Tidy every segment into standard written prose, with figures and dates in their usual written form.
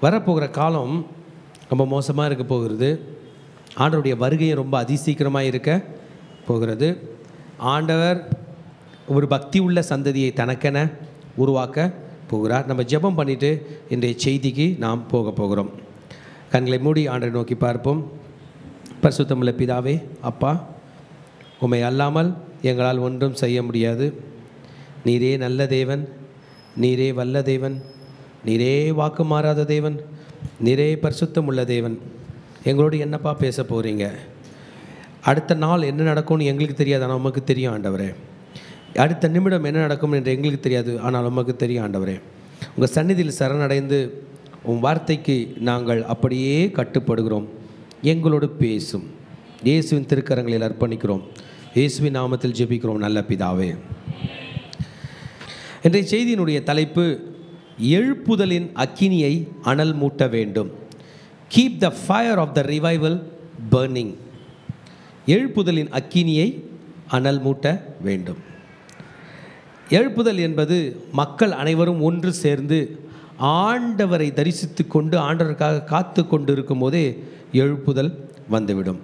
வரப்போகிற காலம் ரொம்ப மோசமாக இருக்க போகிறது. ஆண்டவருடைய வருகையும் ரொம்ப அதிசீக்கிரமாக இருக்க போகிறது. ஆண்டவர் ஒரு பக்தி உள்ள சந்ததியை தனக்கென உருவாக்க போகிறார். நம்ம ஜெபம் பண்ணிவிட்டு இன்றைய செய்திக்கு நாம் போக போகிறோம். கண்களை மூடி ஆண்டவரை நோக்கி பார்ப்போம். பரிசுத்தமுள்ள பிதாவே, அப்பா, உம்மை அல்லாமல் எங்களால் ஒன்றும் செய்ய முடியாது. நீரே நல்ல தேவன், நீரே வல்ல தேவன், நீரே வாக்கு மாறாத தேவன், நீரே பரிசுத்தம் உள்ள தேவன். எங்களோடு என்னப்பா பேச போகிறீங்க? அடுத்த நாள் என்ன நடக்கும்னு எங்களுக்கு தெரியாது, ஆனால் உமக்கு தெரியும் ஆண்டவரே. அடுத்த நிமிடம் என்ன நடக்கும் என்று எங்களுக்கு தெரியாது, ஆனால் உமக்கு தெரியும் ஆண்டவரே. உங்கள் சந்நிதியில் சரணடைந்து உன் வார்த்தைக்கு நாங்கள் அப்படியே கட்டுப்படுகிறோம். எங்களோடு பேசும். இயேசுவின் திருக்கரங்களில் அர்ப்பணிக்கிறோம். இயேசுவின் நாமத்தில் ஜெபிக்கிறோம் நல்ல பிதாவே. இன்றைய செய்தியினுடைய தலைப்பு, எழுப்புதலின் அக்கினியை அனல் மூட்ட வேண்டும். Keep the fire of the revival burning. எழுப்புதலின் அக்கினியை அனல் மூட்ட வேண்டும். எழுப்புதல் என்பது மக்கள் அனைவரும் ஒன்று சேர்ந்து ஆண்டவரை தரிசித்து கொண்டு ஆண்டவருக்காக காத்து கொண்டு இருக்கும் போதே எழுப்புதல் வந்துவிடும்.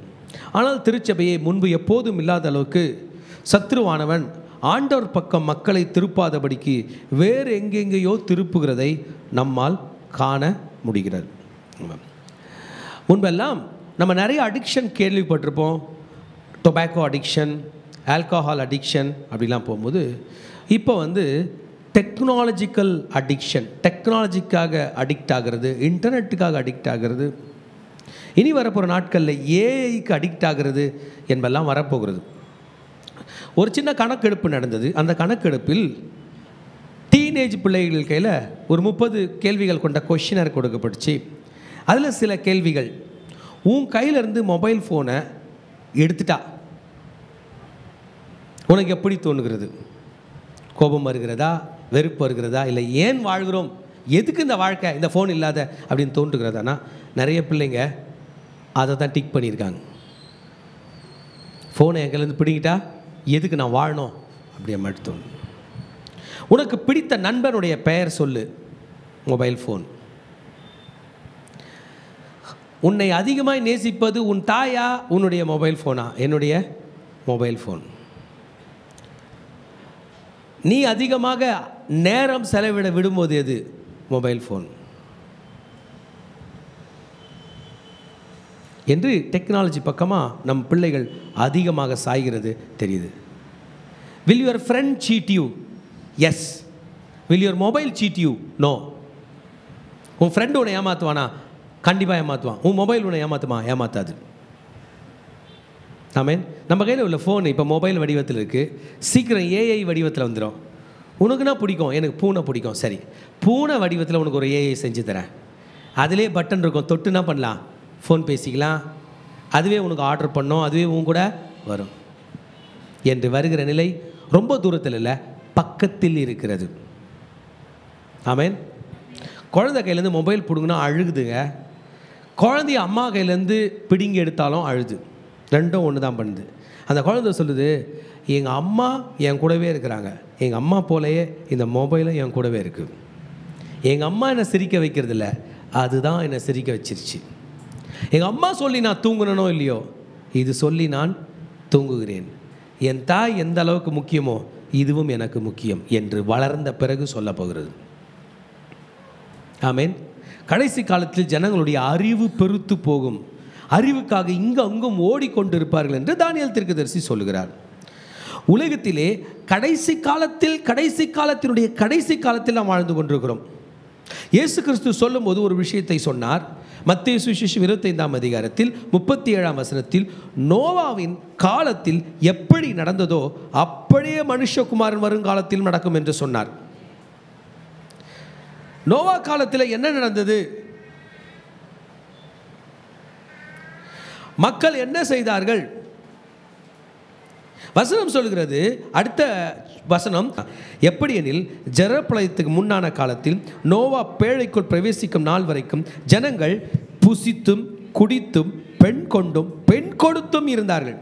ஆனால் திருச்சபையை முன்பு எப்போதும் இல்லாத அளவுக்கு சத்ருவானவன் ஆண்டவர் பக்கம் மக்களை திருப்பாதபடிக்கு வேறு எங்கெங்கேயோ திருப்புகிறதை நம்மால் காண முடிகிறது. முன்பெல்லாம் நம்ம நிறைய அடிக்ஷன் கேள்விப்பட்டிருப்போம். டொபாக்கோ அடிக்ஷன், ஆல்கஹால் அடிக்ஷன் அப்படிலாம் போகும்போது இப்போ டெக்னாலஜிக்கல் அடிக்ஷன், டெக்னாலஜிக்காக அடிக்ட் ஆகிறது, இன்டர்நெட்டுக்காக அடிக்ட் ஆகிறது, இனி வரப்போகிற நாட்களில் ஏஐக்கு அடிக்ட் ஆகிறது என்பெல்லாம் வரப்போகிறது. ஒரு சின்ன கணக்கெடுப்பு நடந்தது. அந்த கணக்கெடுப்பில் டீனேஜ் பிள்ளைகள் கையில் ஒரு 30 கேள்விகள் கொண்ட கொஷினர் கொடுக்கப்பட்டுச்சு. அதில் சில கேள்விகள், உன் கையிலேருந்து மொபைல் ஃபோனை எடுத்துட்டா உனக்கு எப்படி தோணுகிறது? கோபம் வருகிறதா, வெறுப்பு வருகிறதா, இல்லை ஏன் வாழ்கிறோம், எதுக்கு இந்த வாழ்க்கை, இந்த ஃபோன் இல்லாத அப்படின்னு தோன்றுகிறதானா? நிறைய பிள்ளைங்க அதை தான் டிக் பண்ணியிருக்காங்க. ஃபோனை எங்கேருந்து பிடிங்கிட்டா எதுக்கு நான் வாழணும் அப்படியே மட்டும் தோணும். உனக்கு பிடித்த நண்பனுடைய பெயர் சொல்லு, மொபைல் ஃபோன். உன்னை அதிகமாக நேசிப்பது உன் தாயா, உன்னுடைய மொபைல் ஃபோனா? என்னுடைய மொபைல் ஃபோன். நீ அதிகமாக நேரம் செலவிட விடும்போது எது? Mobile phone. என்று டெக்னாலஜி பக்கமாக நம் பிள்ளைகள் அதிகமாக சாய்கிறது தெரியுது. Will your friend cheat you? Yes. Will your mobile cheat you? No. உன் ஃப்ரெண்டு உன்னை ஏமாற்றுவானா? கண்டிப்பாக ஏமாற்றுவான். உன் மொபைல் உன்னை ஏமாற்றுமா? ஏமாற்றாது. ஆமேன். நம்ம கையில் உள்ள ஃபோன் இப்போ மொபைல் வடிவத்தில் இருக்குது, சீக்கிரம் ஏஐ வடிவத்தில் வந்துடும். உனக்குன்னா பிடிக்கும், எனக்கு பூனை பிடிக்கும், சரி பூனை வடிவத்தில் உனக்கு ஒரு ஏஐ செஞ்சு தரேன். அதிலே பட்டன் இருக்கும், தொட்டுனா பண்ணலாம், ஃபோன் பேசிக்கலாம், அதுவே உனக்கு ஆர்டர் பண்ணோம், அதுவே உன் கூட வரும் என்று வருகிற நிலை ரொம்ப தூரத்தில் இல்லை, பக்கத்தில் இருக்கிறது. ஆமேன். குழந்தை கையிலேருந்து மொபைல் பிடுங்கினா அழுகுதுங்க. குழந்தைய அம்மா கையிலேருந்து பிடுங்கி எடுத்தாலும் அழுது. ரெண்டும் ஒன்று தான் பண்ணுது. அந்த குழந்தை சொல்லுது, எங்கள் அம்மா என் கூடவே இருக்கிறாங்க, எங்கள் அம்மா போலையே இந்த மொபைலும் என் கூடவே இருக்குது. எங்கள் அம்மா என்னை சிரிக்க வைக்கிறது இல்லை, அதுதான் என்னை சிரிக்க வச்சிருச்சு. எங்கள் அம்மா சொல்லி நான் தூங்குனனோ இல்லையோ, இது சொல்லி நான் தூங்குகிறேன். என் தாய் எந்த அளவுக்கு முக்கியமோ இதுவும் எனக்கு முக்கியம் என்று வளர்ந்த பிறகு சொல்ல போகிறது. ஆமேன். கடைசி காலத்தில் ஜனங்களுடைய அறிவு பெருத்து போகும், அறிவுக்காக இங்கு அங்கும் ஓடிக்கொண்டிருப்பார்கள் என்று தானியேல் தீர்க்கதரிசி சொல்லுகிறார். உலகத்திலே கடைசி காலத்தினுடைய கடைசி காலத்தில் நாம் வாழ்ந்து கொண்டிருக்கிறோம். இயேசு கிறிஸ்து சொல்லும் போது ஒரு விஷயத்தை சொன்னார். மத்தேயு சுவிசேஷம் 25ஆம் அதிகாரத்தில் 37ஆம் வசனத்தில், நோவாவின் காலத்தில் எப்படி நடந்ததோ அப்படியே மனுஷகுமாரன் வருங்காலத்தில் நடக்கும் என்று சொன்னார். நோவா காலத்தில் என்ன நடந்தது? மக்கள் என்ன செய்தார்கள்? வசனம் சொல்கிறது, அடுத்த வசனம், எப்படி எனில் ஜலப்பிரளயத்துக்கு முன்னான காலத்தில் நோவா பேழைக்குள் பிரவேசிக்கும் நாள் வரைக்கும் ஜனங்கள் புசித்தும் குடித்தும் பெண் கொண்டும் பெண் கொடுத்தும் இருந்தார்கள்.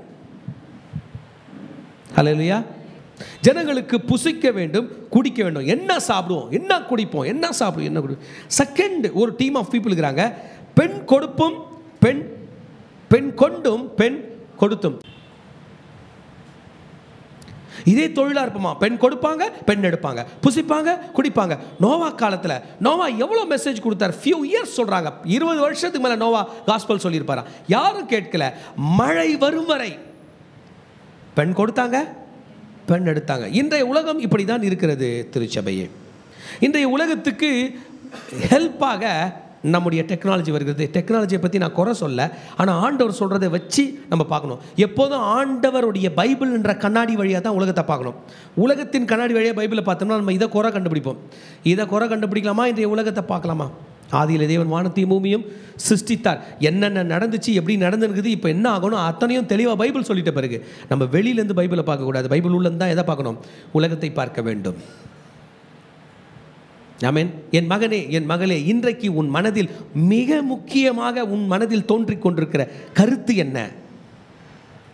ஹல்லேலூயா. ஜனங்களுக்கு புசிக்க வேண்டும், குடிக்க வேண்டும். என்ன சாப்பிடுவோம், என்ன குடிப்போம், என்ன சாப்பிடுவோம், என்ன குடிப்போம். செகண்ட் ஒரு டீம் ஆஃப் பீப்புள் இருக்கிறாங்க. பெண் கொடுப்பும் பெண் கொண்டும் பெண் கொடுத்தும். இதே தொழிலாக இருப்போமா? பெண் கொடுப்பாங்க, பெண் எடுப்பாங்க, புசிப்பாங்க, குடிப்பாங்க. நோவா காலத்தில் நோவா எவ்வளோ மெசேஜ் கொடுத்தார்? ஃபியூ இயர்ஸ் சொல்கிறாங்க, 20 வருஷத்துக்கு மேலே நோவா காஸ்பல் சொல்லியிருப்பாரா? யாரும் கேட்கல. மழை வரும் வரை பெண் கொடுத்தாங்க, பெண் எடுத்தாங்க. இன்றைய உலகம் இப்படி தான் இருக்கிறது திருச்சபையே. இன்றைய உலகத்துக்கு ஹெல்ப்பாக நம்முடைய டெக்னாலஜி வருகிறது. டெக்னாலஜியை பற்றி நான் குறை சொல்ல, ஆனால் ஆண்டவர் சொல்கிறத வச்சு நம்ம பார்க்கணும். எப்போதும் ஆண்டவருடைய பைபிள் என்ற கண்ணாடி வழியாக தான் உலகத்தை பார்க்கணும். உலகத்தின் கண்ணாடி வழியாக பைபிளை பார்த்தோம்னா நம்ம இதை குறை கண்டுபிடிப்போம். இதை குறை கண்டுபிடிக்கலாமா? இன்றைய உலகத்தை பார்க்கலாமா? ஆதியில் தேவன் வானத்தையும் பூமியும் சிருஷ்டித்தார். என்னென்ன நடந்துச்சு, எப்படி நடந்துருக்குது, இப்போ என்ன ஆகணும், அத்தனையும் தெளிவாக பைபிள் சொல்லிட்ட பிறகு நம்ம வெளியிலேருந்து பைபிளை பார்க்கக்கூடாது. பைபிள் உள்ளேருந்து தான் எதை பார்க்கணும்? உலகத்தை பார்க்க வேண்டும். ஆமென். என் மகனே, என் மகளே, இன்றைக்கு உன் மனதில் மிக முக்கியமாக உன் மனதில் தோன்றிக் கொண்டிருக்கிற கருத்து என்ன?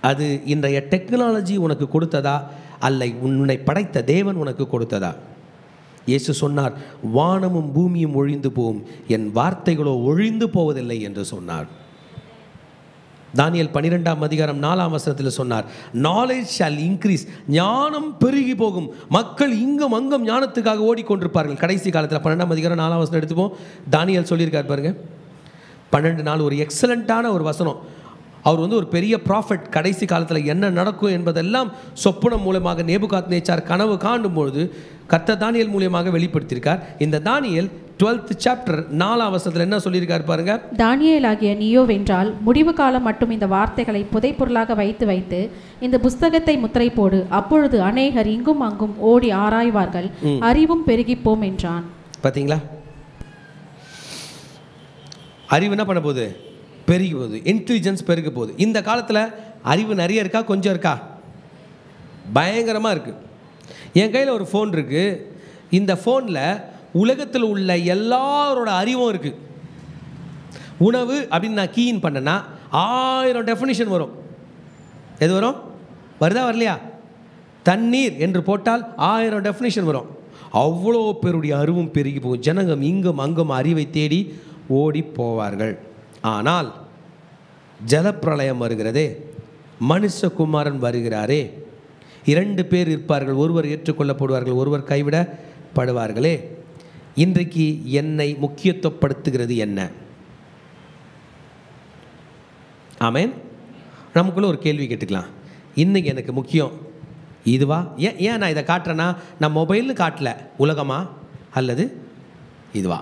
அது இன்றைய டெக்னாலஜி உனக்கு கொடுத்ததா, அல்ல உன்னை படைத்த தேவன் உனக்கு கொடுத்ததா? இயேசு சொன்னார், வானமும் பூமியும் ஒழிந்து போகும், என் வார்த்தைகளோ ஒழிந்து போவதில்லை என்று சொன்னார். தானியேல் 12ஆம் அதிகாரம் 4ஆம் வசனத்தில் சொன்னார், நாலேஜ் ஷால் இன்க்ரீஸ், ஞானம் பெருகி போகும், மக்கள் இங்கும் அங்கும் ஞானத்துக்காக ஓடிக்கொண்டிருப்பார்கள். கடைசி காலத்தில் 12ஆம் அதிகாரம் 4ஆம் வசனம் எடுத்துப்போம். தானியேல் சொல்லியிருக்கார் பாருங்க, 12:4 ஒரு எக்ஸலண்ட்டான ஒரு வசனம். அவர் ஒரு பெரிய ப்ராஃபட். கடைசி காலத்தில் என்ன நடக்கும் என்பதெல்லாம் சொப்பனம் மூலமாக நேபுகாத்நேச்சார் கனவு காணும்பொழுது கர்த்தர் தானியேல் மூலமாக வெளிப்படுத்தியிருக்கார். இந்த தானியேல் 12th சாப்டர் 4ஆம் வசனத்தில் என்ன சொல்லியிருக்கார் பாருங்க. தானியேல் ஆகிய நீயோவென்றால் முடிவு காலம் மட்டும் இந்த வார்த்தைகளை புதைப்பொருளாக வைத்து வைத்து இந்த புஸ்தகத்தை முத்திரை போடு, அப்பொழுது அநேகர் இங்கும் அங்கும் ஓடி ஆராய்வார்கள், அறிவும் பெருகிப்போம் என்றான். பார்த்தீங்களா? அறிவு என்ன பண்ண போகுது? பெருகி போகுது. இன்டெலிஜென்ஸ் பெருக போகுது. இந்த காலத்தில் அறிவு நிறைய இருக்கா, கொஞ்சம் இருக்கா? பயங்கரமாக இருக்குது. என் கையில் ஒரு ஃபோன் இருக்குது. இந்த ஃபோனில் உலகத்தில் உள்ள எல்லாரோட அறிவும் இருக்குது. உணவு அப்படின்னு நான் கீயின் பண்ணேன்னா 1000 டெஃபினிஷன் வரும். எது வரும்? வருதா வரலையா? தண்ணீர் என்று போட்டால் 1000 டெஃபினிஷன் வரும். அவ்வளோ பேருடைய அறிவும் பெருகி போகும். ஜனங்கள் இங்கும் அங்கும் அறிவை தேடி ஓடி போவார்கள். ஆனால் ஜலப்பிரளயம் வருகிறதே, மனுஷகுமாரன் வருகிறாரே, 2 பேர் இருப்பார்கள், ஒருவர் ஏற்றுக்கொள்ளப்படுவார்கள், ஒருவர் கைவிடப்படுவார்களே. இன்றைக்கு என்னை முக்கியத்துவப்படுத்துகிறது என்ன? ஆமேன். நமக்குள்ள ஒரு கேள்வி கேட்டுக்கலாம். இன்றைக்கி எனக்கு முக்கியம் இதுவா? ஏன் நான் இதை காட்டுறேன்னா, நான் மொபைல்னு காட்டல, உலகமா அல்லது இதுவா?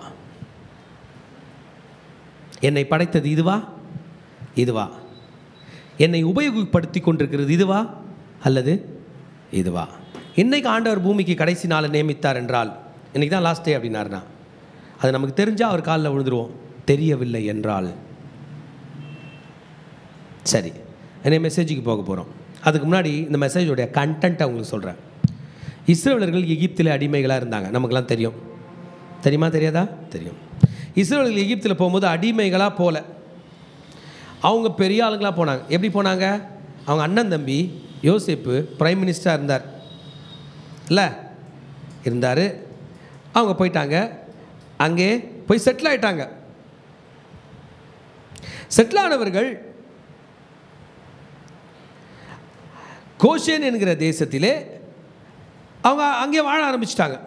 என்னை படைத்தது இதுவா இதுவா? என்னை உபயோகப்படுத்தி கொண்டிருக்கிறது இதுவா அல்லது இதுவா? இன்றைக்கு ஆண்டவர் பூமிக்கு கடைசி நாளை நியமித்தார் என்றால், இன்றைக்கி தான் லாஸ்ட் டே அப்படின்னாருனா, அது நமக்கு தெரிஞ்சால் அவர் காலில் விழுந்துருவோம். தெரியவில்லை என்றால் சரி, என்னை மெசேஜுக்கு போக போகிறோம். அதுக்கு முன்னாடி இந்த மெசேஜோடைய கண்டென்ட்டை உங்களுக்கு சொல்கிறேன். இஸ்ரவேலர்கள் எகிப்தில் அடிமைகளாக இருந்தாங்க. நமக்கெல்லாம் தெரியும். தெரியுமா? தெரியாதா? தெரியும். இஸ்ரவேலர்கள் எகிப்தில் போகும்போது அடிமைகளாக போகல, அவங்க பெரிய ஆளுங்களாக போனாங்க. எப்படி போனாங்க? அவங்க அண்ணன் தம்பி யோசேப்பு பிரைம் மினிஸ்டராக இருந்தார். அவங்க போயிட்டாங்க, அங்கே போய் செட்டில் ஆகிட்டாங்க. செட்டில் ஆனவர்கள் கோஷேன் என்கிற தேசத்திலே அவங்க அங்கே வாழ ஆரம்பிச்சிட்டாங்க.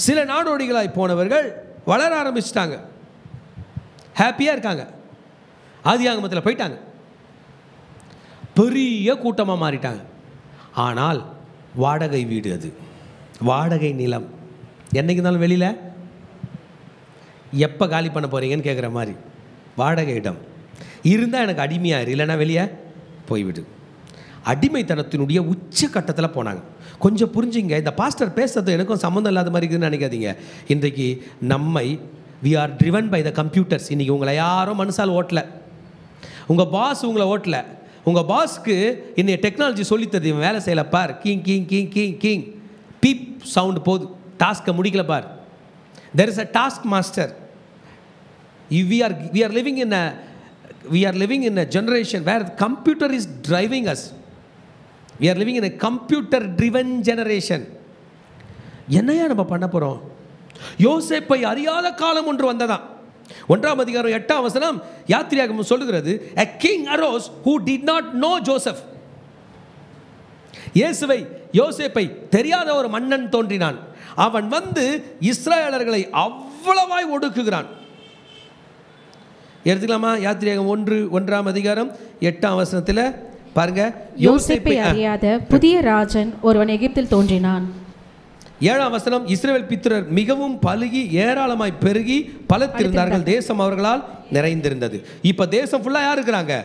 சில நாடோடிகளாய் போனவர்கள் வளர ஆரம்பிச்சிட்டாங்க, ஹாப்பியாக இருக்காங்க. ஆதியாகமத்தில் போயிட்டாங்க, பெரிய கூட்டமாக மாறிட்டாங்க. ஆனால் வாடகை வீடு, அது வாடகை நிலம். என்றைக்கு இருந்தாலும் வெளியில் எப்போ காலி பண்ண போகிறீங்கன்னு கேட்குற மாதிரி வாடகை இடம் இருந்தால் எனக்கு அடிமையாக, இல்லைன்னா வெளியே போய்விடு. அடிமைத்தனத்தினுடைய உச்சக்கட்டத்தில் போனாங்க. கொஞ்சம் புரிஞ்சுங்க, இந்த பாஸ்டர் பேசுறது எனக்கும் சம்மந்தம் இல்லாத மாதிரி இருக்குதுன்னு நினைக்காதீங்க. இன்றைக்கு நம்மை we are driven by the computers. இன்றைக்கி உங்களை யாரும் மனுஷால் ஓட்டலை, உங்கள் பாஸ் உங்களை ஓட்டலை. உங்கள் பாஸ்க்கு இன்னைய டெக்னாலஜி சொல்லித்தருது, இவன் வேலை செய்யலை பார், king king king king king beep sound போகுது, டாஸ்க்கை முடிக்கல பார். There is a task master. We are living in a generation where the computer is driving us. we are living in a computer driven generation. என்னையா நம்ம பண்ண போகிறோம்? யோசேப்பை அறியாத காலம் ஒன்று வந்ததா. 1ஆம் அதிகாரம் 8ஆம் வசனம் யாத்திராகமம் சொல்லுகிறது, a king arose who did not know Joseph. யோசேப்பை தெரியாத ஒரு மன்னன் தோன்றினான். அவன் வந்து இஸ்ரவேலர்களை அவ்வளவாய் ஒடுக்குகிறான். எடுத்துக்கலாமா? யாத்திராகமம் 1ஆம் அதிகாரம் 8ஆம் வசனத்தில் பாருங்க, யோசேப்பை அறியாத புதிய ராஜன் ஒருவன் எகிப்தில் தோன்றினான். 7ஆம் வசனம், இஸ்ரவேல் பித்திரர் மிகவும் பலுகி ஏராளமாய் பெருகி பலத்திருந்தார்கள், தேசம் அவர்களால் நிறைந்திருந்தது. இப்ப தேசம் ஃபுல்லா யார் இருக்கிறாங்க?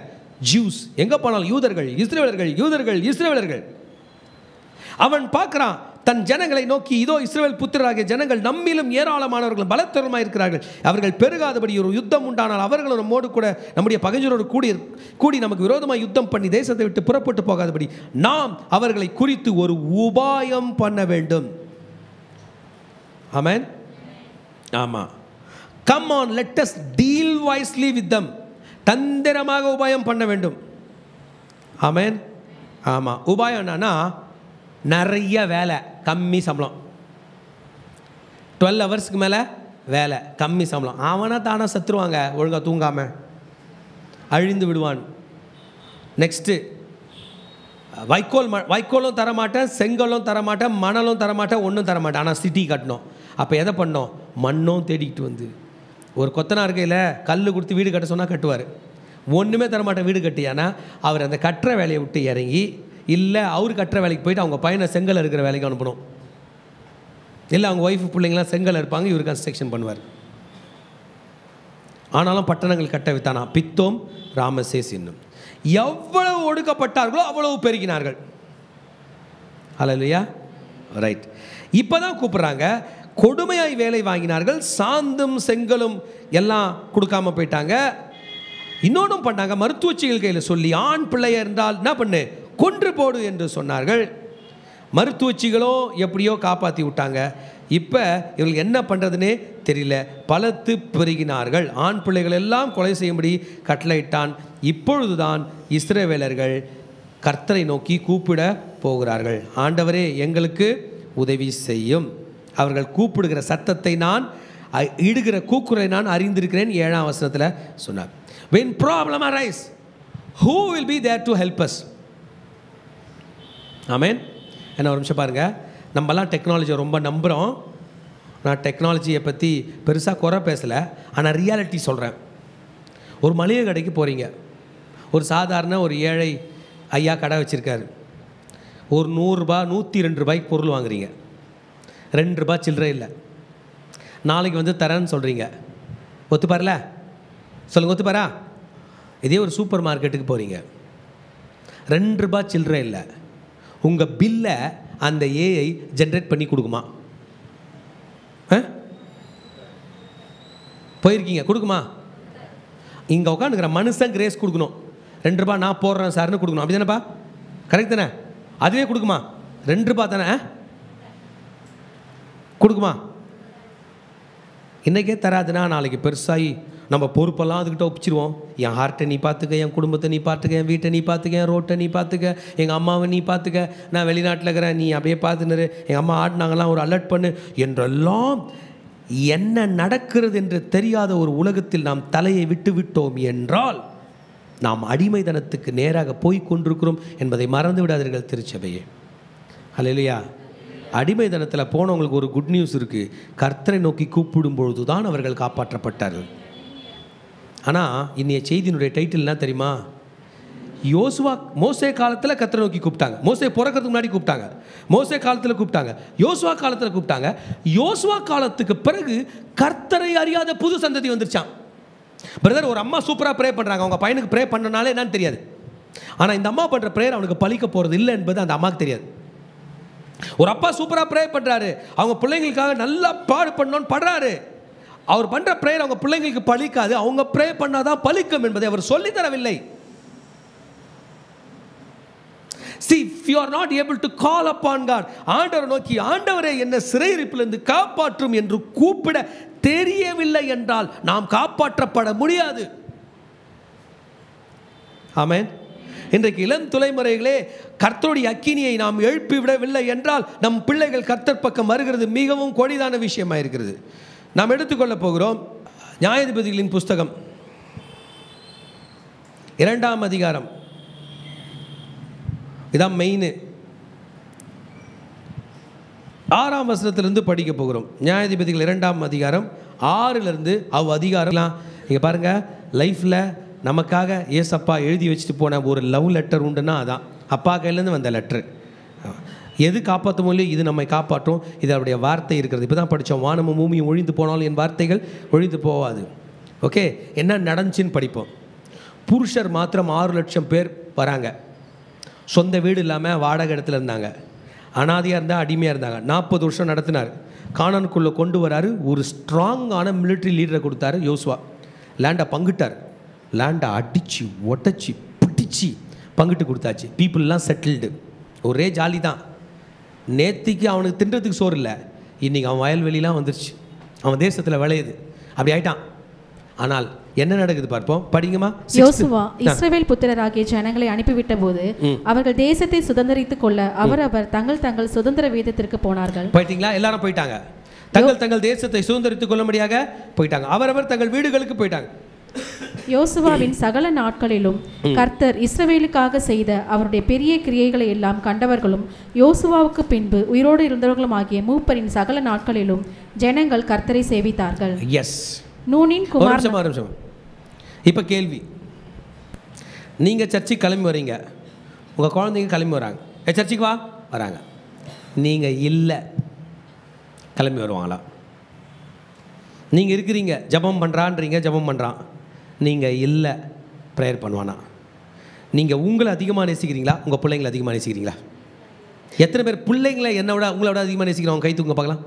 ஜூஸ். எங்க போனாலும் யூதர்கள், இஸ்ரவேலர்கள், யூதர்கள், இஸ்ரவேலர்கள். அவன் பார்க்கிறான் தன் ஜனங்களை நோக்கி, இதோ இஸ்ரவேல் புத்திரராகிய ஜனங்கள் நம்மிலும் ஏராளமானவர்கள் பலத்தரமாய் இருக்கிறார்கள். அவர்கள் பெருகாதபடி ஒரு யுத்தம் உண்டானால் அவர்களும் நம்மோடு கூட நம்முடைய பகைஞரோடு கூடி நமக்கு விரோதமாக யுத்தம் பண்ணி தேசத்தை விட்டு புறப்பட்டு போகாதபடி நாம் அவர்களை குறித்து ஒரு உபாயம் பண்ண வேண்டும். ஆமென். ஆமா. Come on, let us deal wisely with them. தந்திரமாக உபாயம் பண்ண வேண்டும். ஆமென். ஆமா. உபாயம் என்னன்னா, நிறைய வேலை, கம்மி சம்பளம். 12 ஹவர்ஸ்க்கு மேலே வேலை, கம்மி சம்பளம். அவனா தானா சத்துருவாங்க, ஒழுங்காக தூங்காம அழிந்து விடுவான். நெக்ஸ்ட்டு, வைக்கோலும் தரமாட்டேன், செங்கலும் தரமாட்டேன், மணலும் தரமாட்டேன், ஒன்றும் தரமாட்டேன். ஆனால் சிட்டி கட்டணும். அப்போ எதை பண்ணோம்? மண்ணும் தேடிக்கிட்டு வந்து ஒரு கொத்தனார் கையில் கல் கொடுத்து வீடு கட்ட சொன்னால் கட்டுவார். ஒன்றுமே தரமாட்டேன் வீடு கட்டியானா அவர் அந்த கட்டுற வேலையை விட்டு இறங்கி, இல்லை அவர் கட்டுற வேலைக்கு போயிட்டு அவங்க பையனை செங்கல் இருக்கிற வேலைக்கு அனுப்பணும். இல்லை அவங்க ஒய்ஃபு பிள்ளைங்களாம் செங்கல் இருப்பாங்க, இவர் கன்ஸ்ட்ரக்ஷன் பண்ணுவார். ஆனாலும் பட்டணங்கள் கட்ட வித்தானா, பித்தோம் ராமசேஸ் என்னும். எவ்வளவு ஒடுக்கப்பட்டார்களோ அவ்வளவு பெருகினார்கள். ஹல்லேலூயா. ரைட். இப்போதான் கூப்பிட்றாங்க, கொடுமையாய் வேலை வாங்கினார்கள், சாந்தும் செங்கலும் எல்லாம் கொடுக்காம போயிட்டாங்க. இன்னொன்றும் பண்ணாங்க, மருத்துவச்சிகள் கையில் சொல்லி, ஆண் பிள்ளைய இருந்தால் என்ன பண்ணு, கொன்று போடு என்று சொன்னார்கள். மருத்துவச்சிகளோ எப்படியோ காப்பாற்றி விட்டாங்க. இப்போ இவர்கள் என்ன பண்ணுறதுனே தெரியல, பலத்து பெருகினார்கள். ஆண் பிள்ளைகள் எல்லாம் கொலை செய்யும்படி கட்டளையிட்டான். இப்பொழுதுதான் இஸ்ரவேலர்கள் கர்த்தரை நோக்கி கூப்பிட போகிறார்கள். ஆண்டவரே எங்களுக்கு உதவி செய்யும். அவர்கள் கூப்பிடுகிற சத்தத்தை நான், இடுகிற கூக்குரலை நான் அறிந்திருக்கிறேன். 7ஆம் வசனத்தில் சொன்னார். When problem arise, who will be there to help us? ஆமென். என்ன ஒரு நிமிஷம் பாருங்கள், நம்மலாம் டெக்னாலஜியை ரொம்ப நம்புகிறோம். நான் டெக்னாலஜியை பற்றி பெருசாக குறை பேசலை, ஆனால் ரியாலிட்டி சொல்கிறேன். ஒரு மளிகை கடைக்கு போகிறீங்க, ஒரு சாதாரண ஒரு ஏழை ஐயா கடை வச்சுருக்காரு. ஒரு 100 ரூபாய் 102 ரூபாய்க்கு பொருள் வாங்குறீங்க, 2 ரூபாய் சில்லறை இல்லை. நாளைக்கு வந்து தரேன்னு சொல்கிறீங்க, ஒத்துப்பார்ல? சொல்லுங்கள், ஒத்துப்பாரா? இதே ஒரு சூப்பர் மார்க்கெட்டுக்கு போகிறீங்க, 2 ரூபாய் சில்லறை இல்லை. உங்கள் பில்லை அந்த ஏஐ ஜென்ரேட் பண்ணி கொடுக்குமா? போயிருக்கீங்க, கொடுக்குமா? இங்கே உட்காந்துக்கிற மனுஷன் கிரேஸ் கொடுக்கணும். 2 ரூபாய் நான் போடுறேன் சார்னு கொடுக்கணும். அப்படி தானேப்பா? கரெக்ட் தானே? அதுவே கொடுக்குமா? 2 ரூபாய் தானே கொடுக்குமா? இன்றைக்கே தராதுன்னா நாளைக்கு பெருசாகி நம்ம பொறுப்பெல்லாம் அதுக்கிட்ட ஒப்பிச்சிருவோம். என் ஹார்ட்டை நீ பார்த்துக்க, என் குடும்பத்தை நீ பார்த்துக்க, என் வீட்டை நீ பார்த்துக்க, என் ரோட்டை நீ பார்த்துக்க, எங்கள் அம்மாவை நீ பார்த்துக்க, நான் வெளிநாட்டில் இருக்கிறேன், நீ அப்படியே பார்த்துன்னு, எங்கள் அம்மா ஆடினாங்கலாம் ஒரு அலர்ட் பண்ணு என்றெல்லாம். என்ன நடக்கிறது என்று தெரியாத ஒரு உலகத்தில் நாம் தலையை விட்டு விட்டோம் என்றால் நாம் அடிமைத்தனத்துக்கு நேராக போய் கொண்டிருக்கிறோம் என்பதை மறந்து விடாதீர்கள் திருச்சபையே. ஹல்லேலூயா. அடிமைத்தனத்தில் போனவங்களுக்கு ஒரு குட் நியூஸ் இருக்குது. கர்த்தரை நோக்கி கூப்பிடும் பொழுது தான் அவர்கள் காப்பாற்றப்பட்டார்கள். ஆனால் இன்னைய செய்தியினுடைய டைட்டில் என்ன தெரியுமா? மோசே காலத்தில் கர்த்தரை நோக்கி கூப்பிட்டாங்க. மோசே பிறக்கிறதுக்கு முன்னாடி கூப்பிட்டாங்க, மோசே காலத்தில் கூப்பிட்டாங்க, யோசுவா காலத்தில் கூப்பிட்டாங்க. யோசுவா காலத்துக்கு பிறகு கர்த்தரை அறியாத புது சந்ததி வந்துருச்சான். பிரதர், ஒரு அம்மா சூப்பராக ப்ரே பண்ணுறாங்க, அவங்க பையனுக்கு ப்ரே பண்ணனாலே என்னன்னு தெரியாது. ஆனால் இந்த அம்மா பண்ணுற ப்ரேயர் அவனுக்கு பலிக்க போகிறது இல்லை என்பது அந்த அம்மாவுக்கு தெரியாது. ஒரு அப்பா சூப்பராக ப்ரே பண்ணுறாரு, அவங்க பிள்ளைங்களுக்காக நல்லா பாடு பண்ணணும்னு படுறாரு. அவர் பண்ணுற ப்ரேயர் அவங்க பிள்ளைங்களுக்கு பலிக்காது, அவங்க ப்ரே பண்ணாதான் பலிக்கும் என்பதை அவர் சொல்லித்தரவில்லை. See, if you are not able to call upon God, ஆண்டவரை நோக்கி, ஆண்டவரே என்னை சிறையிருப்பிலிருந்து காப்பாற்றும் என்று கூப்பிட தெரியவில்லை என்றால் நாம் காப்பாற்றப்பட முடியாது. ஆமென். இன்றைக்கு இளம் தலைமுறைகளே, கர்த்தருடைய அக்கினியை நாம் எழுப்பி விடவில்லை என்றால் நம் பிள்ளைகள் கர்த்தர் பக்கம் வருகிறது மிகவும் கொடிதான விஷயமாக இருக்கிறது. நாம் எடுத்துக்கொள்ள போகிறோம் நியாயாதிபதிகளின் புஸ்தகம் 2ஆம் அதிகாரம். இதான் மெயின். 6ஆம் வசனத்திலிருந்து படிக்க போகிறோம். நியாயாதிபதிகள் 2ஆம் அதிகாரம் 6லிருந்து அதிகாரம்லாம் இங்கே பாருங்கள். லைஃப்பில் நமக்காக ஏசப்பா எழுதி வச்சுட்டு போன ஒரு லவ் லெட்டர் உண்டுன்னா அதான் அப்பா கையிலேருந்து வந்த லெட்ரு. எது காப்பாற்ற முடியும், இது நம்மை காப்பாற்றும். இது அவருடைய வார்த்தை இருக்கிறது. இப்போ தான் படித்தோம், வானமும் பூமியும் ஒழிந்து போனாலும் என் வார்த்தைகள் ஒழிந்து போகாது. ஓகே, என்ன நடந்துச்சின்னு படிப்போம். புருஷர் மாத்திரம் 6 லட்சம் பேர் வராங்க. சொந்த வீடு இல்லாமல் வாடகை இடத்துல இருந்தாங்க. அனாதையாக இருந்தால் அடிமையாக இருந்தாங்க. 40 வருஷம் நடத்தினார். கானானுக்குள்ளே கொண்டு வராரு. ஒரு ஸ்ட்ராங்கான மிலிட்ரி லீடரை கொடுத்தாரு யோசுவா. லேண்டை பங்கிட்டார். லேண்டை அடித்து ஒட்டச்சி பிடிச்சி பங்கிட்டு கொடுத்தாச்சு. பீப்புளெலாம் செட்டில்டு. ஒரே ஜாலி தான். நேத்திக்கு அவனுக்கு தின்றதுக்கு சோறு இல்லை, இன்றைக்கி அவன் வயல்வெளிலாம் வந்துருச்சு. அவன் தேசத்தில் விளையுது. அப்படி ஆயிட்டான். ஆனால் என்ன நடக்குது பார்ப்போம், படிங்கம்மா. யோசுவா இஸ்ரவேல் புத்திரராகிய ஜனங்களை அனுப்பிவிட்ட போது அவர்கள் தேசத்தை சுதந்தரித்துக் கொள்ள அவரவர் தங்கள் தங்கள் சுதந்திர வீதத்திற்கு போனார்கள். போயிட்டீங்களா? எல்லாரும் போயிட்டாங்க. தங்கள் தங்கள் தேசத்தை சுதந்தரித்துக் கொள்ளும்படியாக போயிட்டாங்க. அவரவர் தங்கள் வீடுகளுக்கு போயிட்டாங்க. யோசுவாவின் சகல நாட்களிலும் கர்த்தர் இஸ்ரவேலுக்காக செய்த அவருடைய பெரிய கிரியைகளை எல்லாம் கண்டவர்களும் யோசுவாவுக்கு பின்பு உயிரோடு இருந்தவர்களும் ஆகிய மூப்பரின் சகல நாட்களிலும் ஜனங்கள் கர்த்தரை சேவித்தார்கள். எஸ். நூனின் குமாரன். இப்போ கேள்வி, நீங்கள் சர்ச்சுக்கு கிளம்பி வரீங்க, உங்கள் குழந்தைங்க கிளம்பி வராங்க. சர்ச்சுக்கு வராங்க. நீங்கள் இல்லை, கிளம்பி வருவாங்களா? நீங்கள் இருக்கிறீங்க, ஜபம் பண்ணுறான்றீங்க, ஜபம் பண்ணுறான். நீங்கள் இல்லை, ப்ரேயர் பண்ணுவானா? நீங்கள் உங்களை அதிகமாக நேசிக்கிறீங்களா, உங்கள் பிள்ளைங்களை அதிகமாக நேசிக்கிறீங்களா? எத்தனை பேர் பிள்ளைங்களை என்னை விட உங்களை விட அதிகமாக நேசிக்கிறவங்க கை தூங்க பார்க்கலாம்.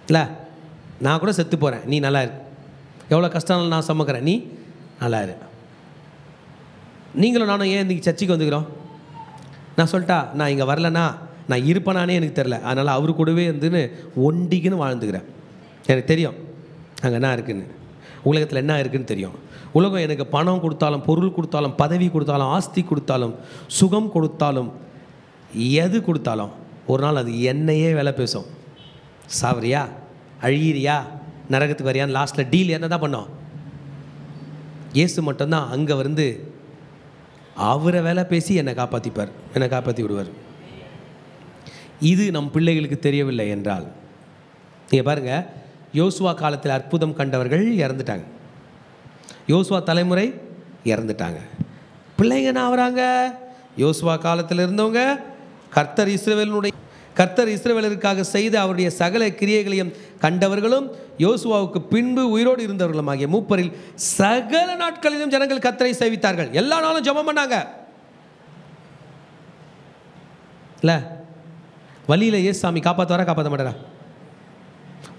இல்லை, நான் கூட செத்து போகிறேன், நீ நல்லா இரு. எவ்வளோ கஷ்டம் நான் சமைக்கிறேன், நீ நல்லா இரு. நீங்களும் நானும் ஏன் இன்றைக்கி சர்ச்சுக்கு வந்துக்கிறோம்? நான் சொல்லிட்டா, நான் இங்கே வரலன்னா நான் இருப்பேனானே எனக்கு தெரில. அதனால் அவரு கூடவே இருந்துன்னு ஒண்டிக்குன்னு வாழ்ந்துக்கிறேன். எனக்கு தெரியும் அங்கே என்ன இருக்குதுன்னு, உலகத்தில் என்ன இருக்குதுன்னு தெரியும். உலகம் எனக்கு பணம் கொடுத்தாலும், பொருள் கொடுத்தாலும், பதவி கொடுத்தாலும், ஆஸ்தி கொடுத்தாலும், சுகம் கொடுத்தாலும், எது கொடுத்தாலும் ஒரு நாள் அது என்னையே வேலை பேசும். சாவரியா, அழியிறியா, நரகத்துக்கு வரியான்னு லாஸ்ட்டில் டீல் என்ன தான் பண்ணோம்? இயேசு மட்டும்தான் அங்கே வந்து அவரை வேலை பேசி என்னை காப்பாற்றிப்பார், என்னை காப்பாற்றி விடுவார். இது நம் பிள்ளைகளுக்கு தெரியவில்லை என்றால், நீங்கள் பாருங்கள், யோசுவா காலத்தில் அற்புதம் கண்டவர்கள் இறந்துட்டாங்க. யோசுவா தலைமுறை இறந்துட்டாங்க. பிள்ளைங்க என்ன ஆகிறாங்க? யோசுவா காலத்தில் இருந்தவங்க கர்த்தர் இஸ்ரவேலருக்காக செய்த அவருடைய சகல கிரியைகளையும் கண்டவர்களும் யோசுவாவுக்கு பின்பு உயிரோடு இருந்தவர்களும் ஆகிய மூப்பரில் சகல நாட்களிலும் ஜனங்கள் கர்த்தரை சேவித்தார்கள். எல்லா நாளும் ஜெபம் பண்ணாங்க. இல்லை, வழியில் ஏசாமி காப்பாற்றுவாரா, காப்பாற்ற மாட்டாரா?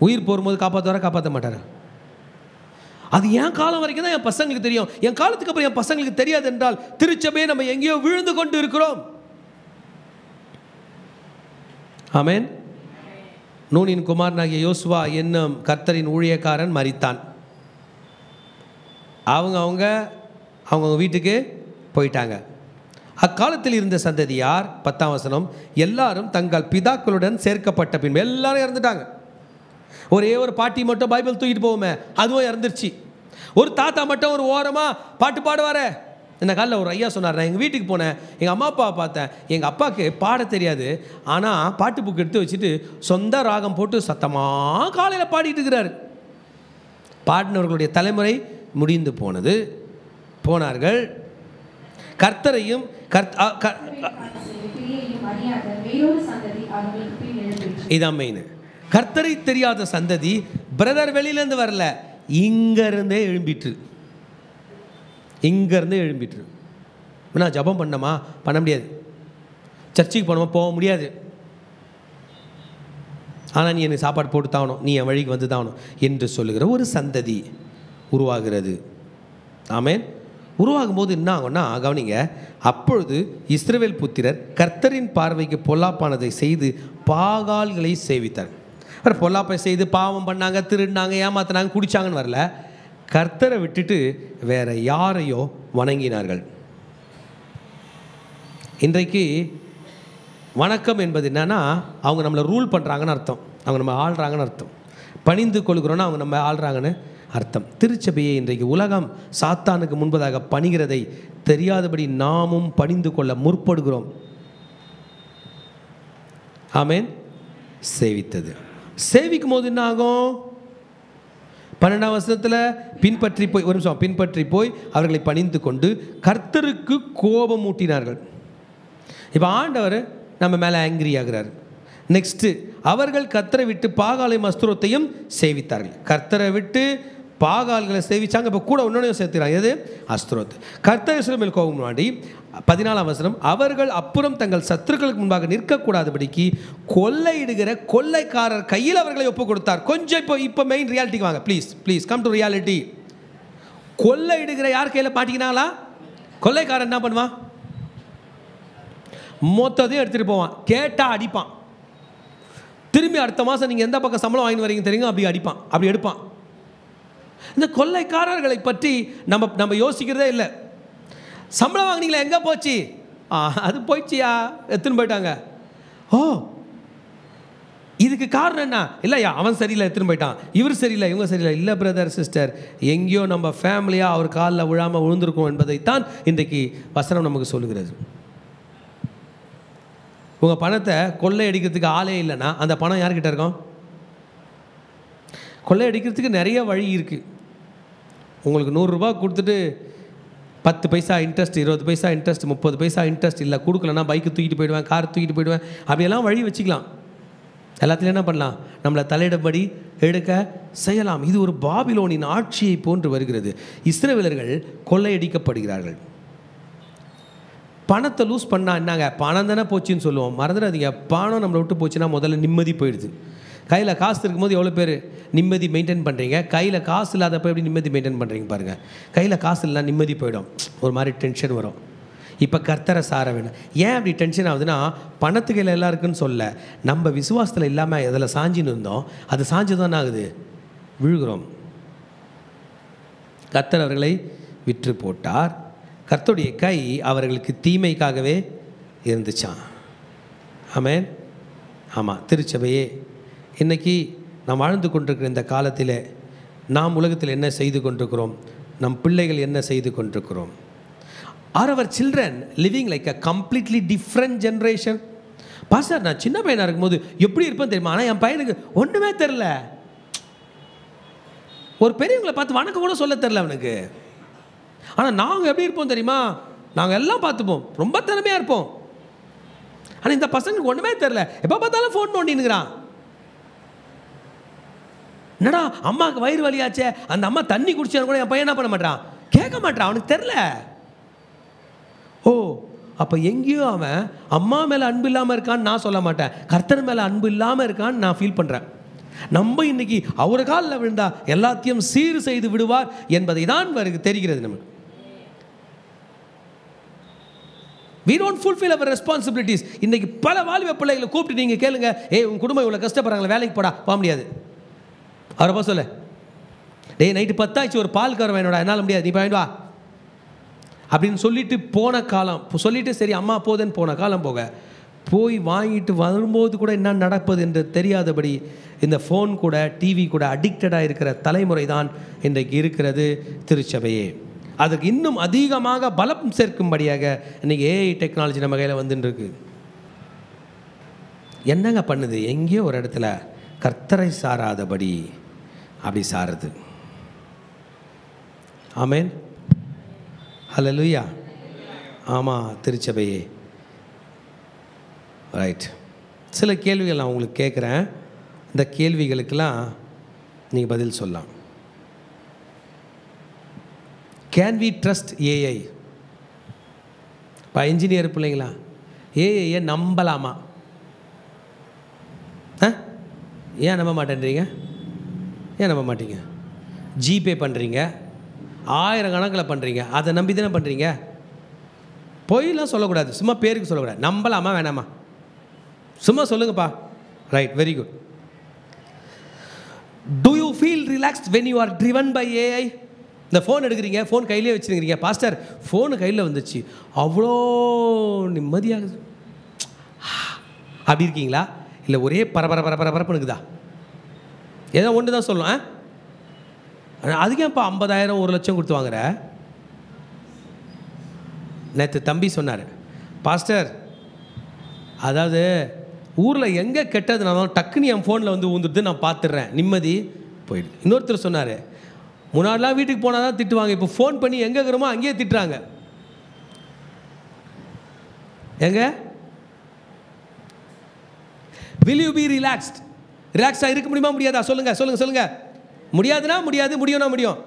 உயிர் போகும்போது காப்பாற்றுவாரா, காப்பாற்ற மாட்டாரா? அது என் காலம் வரைக்கும் தான் என் பசங்களுக்கு தெரியும். என் காலத்துக்கு அப்புறம் என் பசங்களுக்கு தெரியாது என்றால் திருச்சபையை நம்ம எங்கேயோ விழுந்து கொண்டு இருக்கிறோம். ஆமென். நூனின் குமாரனாகிய யோசுவா என்னும் கர்த்தரின் ஊழியக்காரன் மரித்தான். அவங்க வீட்டுக்கு போயிட்டாங்க. அக்காலத்தில் இருந்த சந்ததியார் 10ஆம் வசனம், எல்லாரும் தங்கள் பிதாக்களுடன் சேர்க்கப்பட்ட பின்பு எல்லாரும் இறந்துட்டாங்க. ஒரே ஒரு பாட்டி மட்டும் பைபிள் தூக்கிட்டு போவோமே, அதுவும் இறந்துருச்சு. ஒரு தாத்தா மட்டும் ஒரு ஓரமாக பாட்டு பாடுவார். இந்த காலில் ஒரு ஐயா சொன்னார், நான் எங்கள் வீட்டுக்கு போனேன், எங்கள் அம்மா அப்பாவை பார்த்தேன், எங்கள் அப்பாவுக்கு பாட தெரியாது, ஆனால் பாட்டு புக்கு எடுத்து வச்சுட்டு சொந்த ராகம் போட்டு சத்தமாக காலையில் பாடிட்டு இருக்கிறாரு. பாடினவர்களுடைய தலைமுறை முடிந்து போனார்கள். கர்த்தரையும் இதான் மெயின். கர்த்தரை தெரியாத சந்ததி பிரதர் வெளியிலேருந்து வரல, இங்கேருந்தே எழும்பிட்டு. நான் ஜபம் பண்ணமா, பண்ண முடியாது. சர்ச்சுக்கு போனோமா, போக முடியாது. ஆனால் நீ எனக்கு சாப்பாடு போட்டு தாகணும், நீ என் வழிக்கு வந்து தாகணும் என்று சொல்லுகிற ஒரு சந்ததி உருவாகிறது. ஆமென். உருவாகும் போது என்ன ஆகும்னா, கவனிங்க, அப்பொழுது இஸ்ரவேல் புத்திரர் கர்த்தரின் பார்வைக்கு பொல்லாப்பானதை செய்து பாகால்களை சேவித்தார். பொல்லாப்பை செய்து பாவம் பண்ணாங்க, திருடினாங்க, ஏமாத்தினாங்க, குடிச்சாங்கன்னு வரல. கர்த்தரை விட்டுட்டு வேற யாரையோ வணங்கினார்கள். இன்றைக்கு வணக்கம் என்பது என்னன்னா, அவங்க நம்மளை ரூல் பண்ணுறாங்கன்னு அர்த்தம், அவங்க நம்ம ஆள்றாங்கன்னு அர்த்தம். பணிந்து கொள்கிறோன்னா அவங்க நம்ம ஆள்றாங்கன்னு அர்த்தம். திருச்சபையை இன்றைக்கு உலகம் சாத்தானுக்கு முன்பதாக பணிகிறதை தெரியாதபடி நாமும் பணிந்து கொள்ள முற்படுகிறோம். ஆமேன். சேவித்தது, சேவிக்கும் போது என்ன ஆகும்? 12ஆம் வசனத்தில் பின்பற்றி போய், ஒரு நிமிஷம், பின்பற்றி போய் அவர்களை பணிந்து கொண்டு கர்த்தருக்கு கோபம் ஊட்டினார்கள். இப்போ ஆண்டவர் நம்ம மேலே ஆங்கிரி ஆகிறார். நெக்ஸ்ட்டு, அவர்கள் கர்த்தரை விட்டு பாகாலையும் அஸ்திரத்தையும் சேவித்தார்கள். கர்த்தரை விட்டு பாகால்களை சேவிச்சாங்க. இப்போ கூட ஒன்னொன்னையும் சேர்த்துக்கிறாங்க. எது? அஸ்திரோத். கர்த்தர் இஸ்ரவேல் கோபம் முன்னாடி 14ஆம் வசனம், அவர்கள் அப்புறம் தங்கள் சத்துருக்களுக்கு முன்பாக நிற்கக்கூடாதபடிக்கு கொள்ளையிடுகிற கொள்ளைக்காரர் கையில் அவர்களை ஒப்பு கொடுத்தார். கொஞ்சம் இப்போ மெயின் ரியாலிட்டிக்கு வாங்க ப்ளீஸ் கம் டு ரியாலிட்டி. கொள்ளையிடுகிற யார் கையில் மாட்டிக்கினாங்களா? கொள்ளைக்காரன் என்ன பண்ணுவான்? மொத்தத்தையும் எடுத்துகிட்டு போவான், கேட்டால் அடிப்பான். திரும்பி அடுத்த மாதம் நீங்கள் எந்த பக்கம் சம்பளம் வாங்கிட்டு வரீங்க தெரியுங்க, அப்படி அடிப்பான், அப்படி எடுப்பான். இந்த கொள்ளைக்காரர்களை பற்றி நம்ம யோசிக்கிறதே இல்லை. சம்பளம் வாங்கினீங்களா, எங்கே போச்சு? அது போயிடுச்சியா, எடுத்துன்னு போயிட்டாங்க. ஓ, இதுக்கு காரணம் என்ன? இல்லையா, அவன் சரியில்லை எடுத்துன்னு போயிட்டான், இவர் சரியில்லை, இவங்க சரியில்லை. இல்லை பிரதர் சிஸ்டர், எங்கேயோ நம்ம ஃபேமிலியாக அவர் காலில் விழாமல் விழுந்திருக்கோம் என்பதைத்தான் இன்றைக்கு வசனம் நமக்கு சொல்லுகிறது. உங்கள் பணத்தை கொள்ளை அடிக்கிறதுக்கு ஆளே இல்லைன்னா அந்த பணம் யார்கிட்ட இருக்கும்? கொள்ளை அடிக்கிறதுக்கு நிறைய வழி இருக்குது. உங்களுக்கு 100 ரூபா கொடுத்துட்டு 10 பைசா இன்ட்ரெஸ்ட், 20 பைசா இன்ட்ரெஸ்ட், 30 பைசா இன்ட்ரெஸ்ட், இல்லை கொடுக்கலன்னா பைக்கு தூக்கிட்டு போயிடுவேன், கார் தூக்கிட்டு போயிடுவேன், அப்படியெல்லாம் வழி வச்சுக்கலாம். எல்லாத்துலேயும் என்ன பண்ணலாம்? நம்மளை தலையிடபடி எடுக்க செய்யலாம். இது ஒரு பாபிலோனின் ஆட்சியை போன்று வருகிறது. இஸ்ரவேலர்கள் கொள்ளையடிக்கப்படுகிறார்கள். பணத்தை லூஸ் பண்ணால் என்னங்க, பணம் தானே போச்சுன்னு சொல்லுவோம். மறந்துடாதீங்க, பணம் நம்மளை விட்டு போச்சுன்னா முதல்ல நிம்மதி போயிடுது. கையில் காசு இருக்கும்போது எவ்வளோ பேர் நிம்மதி மெயின்டைன் பண்ணுறீங்க? கையில் காசு இல்லாதப்போ எப்படி நிம்மதி மெயின்டைன் பண்ணுறீங்க பாருங்கள். கையில் காசு இல்லைனா நிம்மதி போயிடும், ஒரு மாதிரி டென்ஷன் வரும். இப்போ கர்த்தரை சார வேணும். ஏன் அப்படி டென்ஷன் ஆகுதுன்னா, பணத்து கையில் எல்லாம் இருக்குன்னு சொல்ல, நம்ம விசுவாசத்தில் இல்லாமல் எதில் சாஞ்சின்னு இருந்தோம், அது சாஞ்சு தான் ஆகுது, விழுகிறோம். கர்த்தர் அவர்களை விற்று போட்டார். கர்த்தருடைய கை அவர்களுக்கு தீமைக்காகவே இருந்துச்சான். ஆமென். ஆமாம், திருச்சபையே, இன்றைக்கி நாம் வாழ்ந்து கொண்டிருக்கிற இந்த காலத்தில் நாம் உலகத்தில் என்ன செய்து கொண்டிருக்கிறோம்? நம் பிள்ளைகள் என்ன செய்து கொண்டிருக்கிறோம்? Are our children living like a completely different generation? Pastor, நான் சின்ன பையனாக இருக்கும்போது எப்படி இருப்பேன் தெரியுமா? ஆனால் என் பையனுக்கு ஒன்றுமே தெரில. ஒரு பெரியவங்களை பார்த்து வணக்கம் கூட சொல்ல தெரில அவனுக்கு. ஆனால் நாங்கள் எப்படி இருப்போம் தெரியுமா? நாங்கள் எல்லாம் பார்த்துப்போம், ரொம்ப திறமையாக இருப்போம். ஆனால் இந்த பசங்களுக்கு ஒன்றுமே தெரில, எப்போ பார்த்தாலும் ஃபோன் நோண்டினுங்கிறான். என்னடா அம்மாவுக்கு வயிறு வலியாச்சே, அந்த அம்மா தண்ணி குடிச்சான்னு கூட என் பையன் என்ன பண்ண மாட்டான், கேட்க மாட்டான், அவனுக்கு தெரில. ஓ, அப்போ எங்கேயோ அவன் அம்மா மேலே அன்பு இல்லாமல் இருக்கான்னு நான் சொல்ல மாட்டேன், கர்த்தர் மேலே அன்பு இல்லாமல் இருக்கான்னு நான் ஃபீல் பண்ணுறேன். நம்ம இன்னைக்கு அவர் காலில் விழுந்தா எல்லாத்தையும் சீர் செய்து விடுவார் என்பதை தான் தெரிகிறது நமக்கு. We don't fulfill our responsibilities. இன்னைக்கு பல வாலிப பிள்ளைகளை கூப்பிட்டு நீங்கள் கேளுங்க, உன் குடும்பம் இவ்வளோ கஷ்டப்படுறாங்களே, வேலைக்கு போடா, போக முடியாது. அவரை போக சொல்ல, நைட்டு 10 ஆச்சு, ஒரு பால் கரை வேணுடா, என்னால் முடியாது, நீ போயிட்டு வா அப்படின்னு சொல்லிட்டு போன காலம், சொல்லிட்டு சரி அம்மா போதுன்னு போன காலம் போக, போய் வாங்கிட்டு வரும்போது கூட என்ன நடப்பது என்று தெரியாதபடி இந்த ஃபோன் கூட டிவி கூட அடிக்டடாக இருக்கிற தலைமுறை தான் இன்றைக்கு இருக்கிறது திருச்சபையே. அதுக்கு இன்னும் அதிகமாக பலம் சேர்க்கும்படியாக இன்றைக்கி ஏஐ டெக்னாலஜி நம்ம கையில் வந்துருக்கு. என்னங்க பண்ணுது? எங்கேயோ ஒரு இடத்துல கர்த்தரை சாராதபடி அப்படி சாருது. ஆமேன், ஹல்லேலூயா. ஆமாம் திருச்சபையே, ரைட். சில கேள்விகள் நான் உங்களுக்கு கேட்குறேன், இந்த கேள்விகளுக்கெல்லாம் நீங்கள் பதில் சொல்லலாம். Can we trust AI? இப்போ இன்ஜினியர் பிள்ளைங்களா, ஏஐயை நம்பலாமா? ஏன் நம்ப மாட்டேன்றீங்க? ஏன் நம்ப மாட்டீங்க? ஜிபே பண்ணுறீங்க, 1000 கணக்கில் பண்ணுறீங்க, அதை நம்பி தானே பண்ணுறீங்க. பொய்லாம் சொல்லக்கூடாது, சும்மா பேருக்கு சொல்லக்கூடாது. நம்பலாமா வேணாமா? சும்மா சொல்லுங்கப்பா. Right, very good. Do you feel relaxed when you are driven by AI? இந்த ஃபோன் எடுக்கிறீங்க, ஃபோன் கையிலே வச்சுருக்கிறீங்க. பாஸ்டர் ஃபோனு கையில் வந்துச்சு, அவ்வளோ நிம்மதியாகுது அப்படி இருக்கீங்களா? இல்லை ஒரே பரபரப்புன்னு இருக்குதா? ஏதோ ஒன்று தான் சொல்லணும். அதுக்கே இப்போ 50,000 1,00,000 கொடுத்து வாங்குற. நேற்று தம்பி சொன்னார், பாஸ்டர் அதாவது ஊரில் எங்கே கெட்டதுனாலும் டக்குன்னு என் ஃபோனில் வந்து ஊந்துடுது, நான் பார்த்துடுறேன், நிம்மதி போயிடுது. இன்னொருத்தர் சொன்னார், முன்னாடிலாம் வீட்டுக்கு போனால் தான் திட்டுவாங்க, இப்போ ஃபோன் பண்ணி எங்கே இருக்கிறோமோ அங்கேயே திட்டுறாங்க. எங்க will you be relaxed? ரிலாக்ஸாக இருக்க முடியுமா முடியாதா? சொல்லுங்க. முடியாதுன்னா முடியாது, முடியும்னா முடியும்.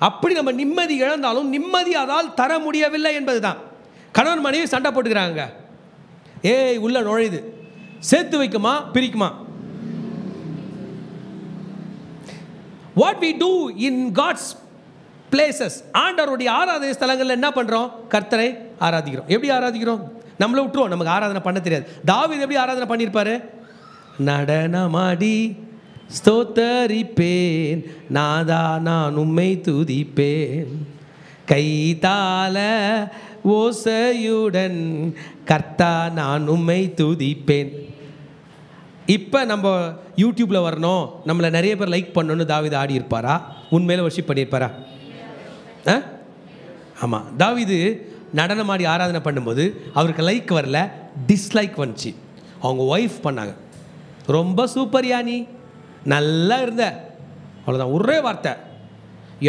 அப்படி நம்ம நிம்மதி இழந்தாலும் நிம்மதி அதால் தர முடியவில்லை என்பது தான். கணவன் மனைவி சண்டை போட்டுக்கிறாங்க, ஏய் உள்ள நுழையுது, சேர்த்து வைக்குமா பிரிக்குமா? What we do in God's places, ஆண்டவருடைய ஆராதனை ஸ்தலங்களில் என்ன பண்ணுறோம்? கர்த்தரை ஆராதிக்கிறோம். எப்படி ஆராதிக்கிறோம்? நம்மளை விட்டுருவோம், நமக்கு ஆராதனை பண்ண தெரியாது. தாவீது எப்படி ஆராதனை பண்ணியிருப்பாரு? நடனமாடி ஸ்தோத்தரிப்பேன், நாதா நான் உம்மை துதிப்பேன், கைதால ஓசையுடன் கர்த்தா நான் உம்மை துதிப்பேன். இப்போ நம்ம யூடியூப்பில் வரணும், நம்மளை நிறைய பேர் லைக் பண்ணணும்னு தாவீது ஆடி இருப்பாரா? உண்மையில வர்ஷிப் பண்ணியிருப்பாரா? ஆமாம், தாவீது நடனமாடி ஆராதனை பண்ணும்போது அவருக்கு லைக் வரல, டிஸ்லைக் வந்துச்சு. அவங்க ஒய்ஃப் பண்ணாங்க, ரொம்ப சூப்பர் யானி, நல்லா இருந்த, அவ்வளோதான், ஒரே வார்த்தை.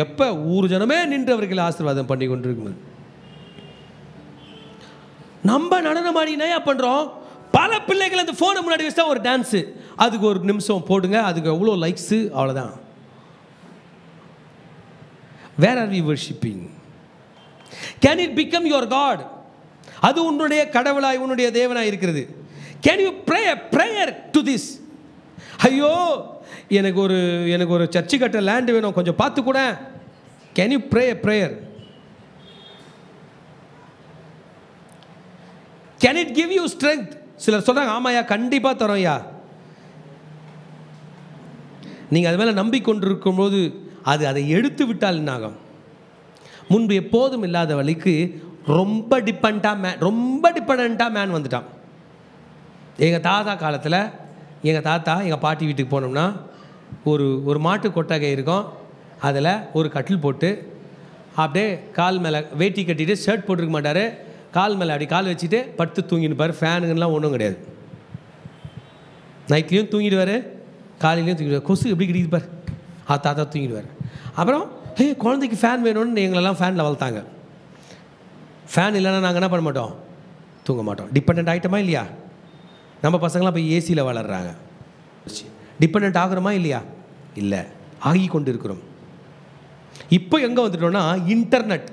எப்போ ஊர் ஜனமே நின்று அவர்கள் ஆசீர்வாதம் பண்ணி கொண்டிருக்கும்போது நம்ம நடனமாடி என்னையா பண்ணுறோம்? பல பிள்ளைகள் அந்த ஃபோனை முன்னாடி வச்சா ஒரு டான்ஸு, அதுக்கு ஒரு நிமிஷம் போடுங்க, அதுக்கு எவ்வளோ லைக்ஸு, அவ்வளோதான். Where are we worshiping? Can it become your God? அது உன்னுடைய கடவுளாய் உன்னுடைய தேவனாய் இருக்கிறது. Can you pray a prayer to this? ஐயோ எனக்கு ஒரு சர்ச்சு கட்ட லேண்ட் வேணும், கொஞ்சம் பார்த்து கூட. Can you pray a prayer? Can it give you strength? சிலர் சொல்றாங்க, ஆமாயா கண்டிப்பாக தரோம்யா. நீங்கள் அது மேலே நம்பிக்கொண்டிருக்கும் போது அதை எடுத்து விட்டால் என்னாகும்? முன்பு எப்போதும் இல்லாத வழிக்கு ரொம்ப டிபெண்ட்டாக மேன் வந்துட்டான். எங்கள் தாத்தா காலத்தில் எங்கள் பாட்டி வீட்டுக்கு போனோம்னா ஒரு மாட்டு கொட்டகை இருக்கும், அதில் ஒரு கட்டில் போட்டு அப்படியே கால் மேலே வேட்டி கட்டிட்டு ஷர்ட் போட்டிருக்க மாட்டார், கால் மேலே அப்படி கால் வச்சுட்டு படுத்து தூங்கிடுப்பார். ஃபேனுங்கெல்லாம் ஒன்றும் கிடையாது. நைட்லேயும் தூங்கிடுவார், காலையிலையும் தூங்கிடுவார். கொசு எப்படி கிடைக்குதுப்பார், தாத்தா தூங்கிடுவார். அப்புறம் குழந்தைக்கு ஃபேன் வேணும்னு எங்களெல்லாம் ஃபேனில் வளர்த்தாங்க. ஃபேன் இல்லைன்னா நாங்கள் என்ன பண்ண மாட்டோம்? தூங்க மாட்டோம். டிபெண்ட் ஆகிட்டோமா இல்லையா? நம்ம பசங்களாம் இப்போ ஏசியில் வளர்கிறாங்க. டிபெண்ட் ஆகிறோமா இல்லையா? இல்லை, ஆகி கொண்டு இருக்கிறோம். இப்போ எங்கே வந்துட்டோம்னா இன்டர்நெட்.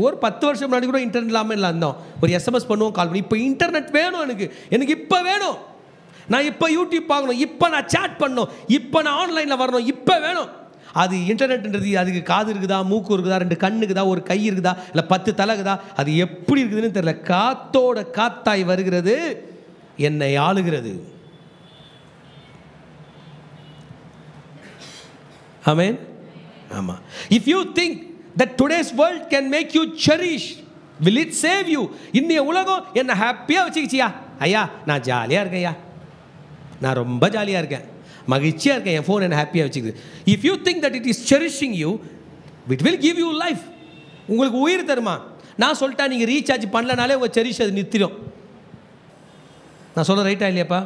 ஒரு 10 வருஷம் முன்னாடி கூட இன்டர்நெட் இல்லாமல் இல்லை இருந்தோம். ஒரு எஸ்எம்எஸ் பண்ணுவோம், கால் பண்ணி. இப்போ இன்டர்நெட் வேணும் எனக்கு இப்போ வேணும். நான் இப்போ யூடியூப் பார்க்கணும், இப்போ நான் சேட் பண்ணணும், இப்போ நான் ஆன்லைனில் வரணும், இப்போ வேணும். அது இன்டர்நெட்ன்றது அதுக்கு காது இருக்குதா, மூக்கு இருக்குதா, 2 கண்ணு இருக்குதா, ஒரு கை இருக்குதா, இல்லை 10 தலை இருக்குதா, அது எப்படி இருக்குதுன்னு தெரியல. காத்தோட காத்தாய் வருகிறது, என்னை ஆளுகிறது. ஆமென். ஆமாம். If you think that today's world can make you cherish, will it save you? இன்னைய உலகம் என்ன ஹாப்பியாக வச்சுக்கிச்சியா? ஐயா நான் ஜாலியாக இருக்கேன், ஐயா நான் ரொம்ப ஜாலியாக இருக்கேன், மகிழ்ச்சியாக இருக்கேன், என் ஃபோன் என்ன ஹாப்பியாக வச்சுக்குது. If you think that it is cherishing you, it will give you life. உங்களுக்கு உயிர் தருமா? நான் சொல்லிட்டா நீங்கள் ரீசார்ஜ் பண்ணலனாலே உங்கள் செரிஷ் அது நிறுத்திடும். நான் சொல்ல ரைட்டா இல்லையாப்பா?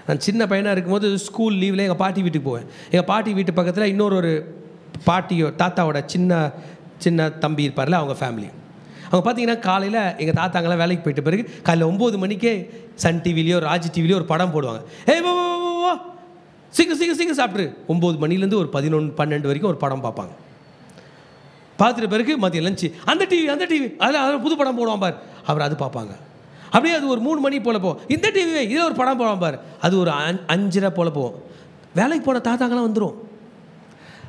நான் சின்ன பையனாக இருக்கும்போது ஸ்கூல் லீவில் எங்கள் பாட்டி வீட்டுக்கு போவேன். எங்கள் பாட்டி வீட்டு பக்கத்தில் இன்னொரு பாட்டியோ தாத்தாவோட சின்ன தம்பி இருப்பார்ல, அவங்க ஃபேமிலி. அவங்க பார்த்தீங்கன்னா காலையில் எங்கள் தாத்தாங்கெல்லாம் வேலைக்கு போயிட்ட பிறகு காலையில் 9 மணிக்கே சன் டிவிலையோ ராஜ் டிவிலையோ ஒரு படம் போடுவாங்க. வா சீக்கிரம் சாப்பிட்ரு. 9 மணிலேருந்து ஒரு 11, 12 வரைக்கும் ஒரு படம் பார்ப்பாங்க. பார்த்துட்ட பிறகு மதியம் லஞ்சு அந்த டிவி அதில் புது படம் போடுவான் பார், அப்புறம் அது பார்ப்பாங்க. அப்படியே அது ஒரு 3 மணி போல் போகும். இந்த டிவி இதில் ஒரு படம் போடுவான் பார், அது ஒரு 5:30 போல் போகும். வேலைக்கு போன தாத்தாங்கெல்லாம் வந்துடும்.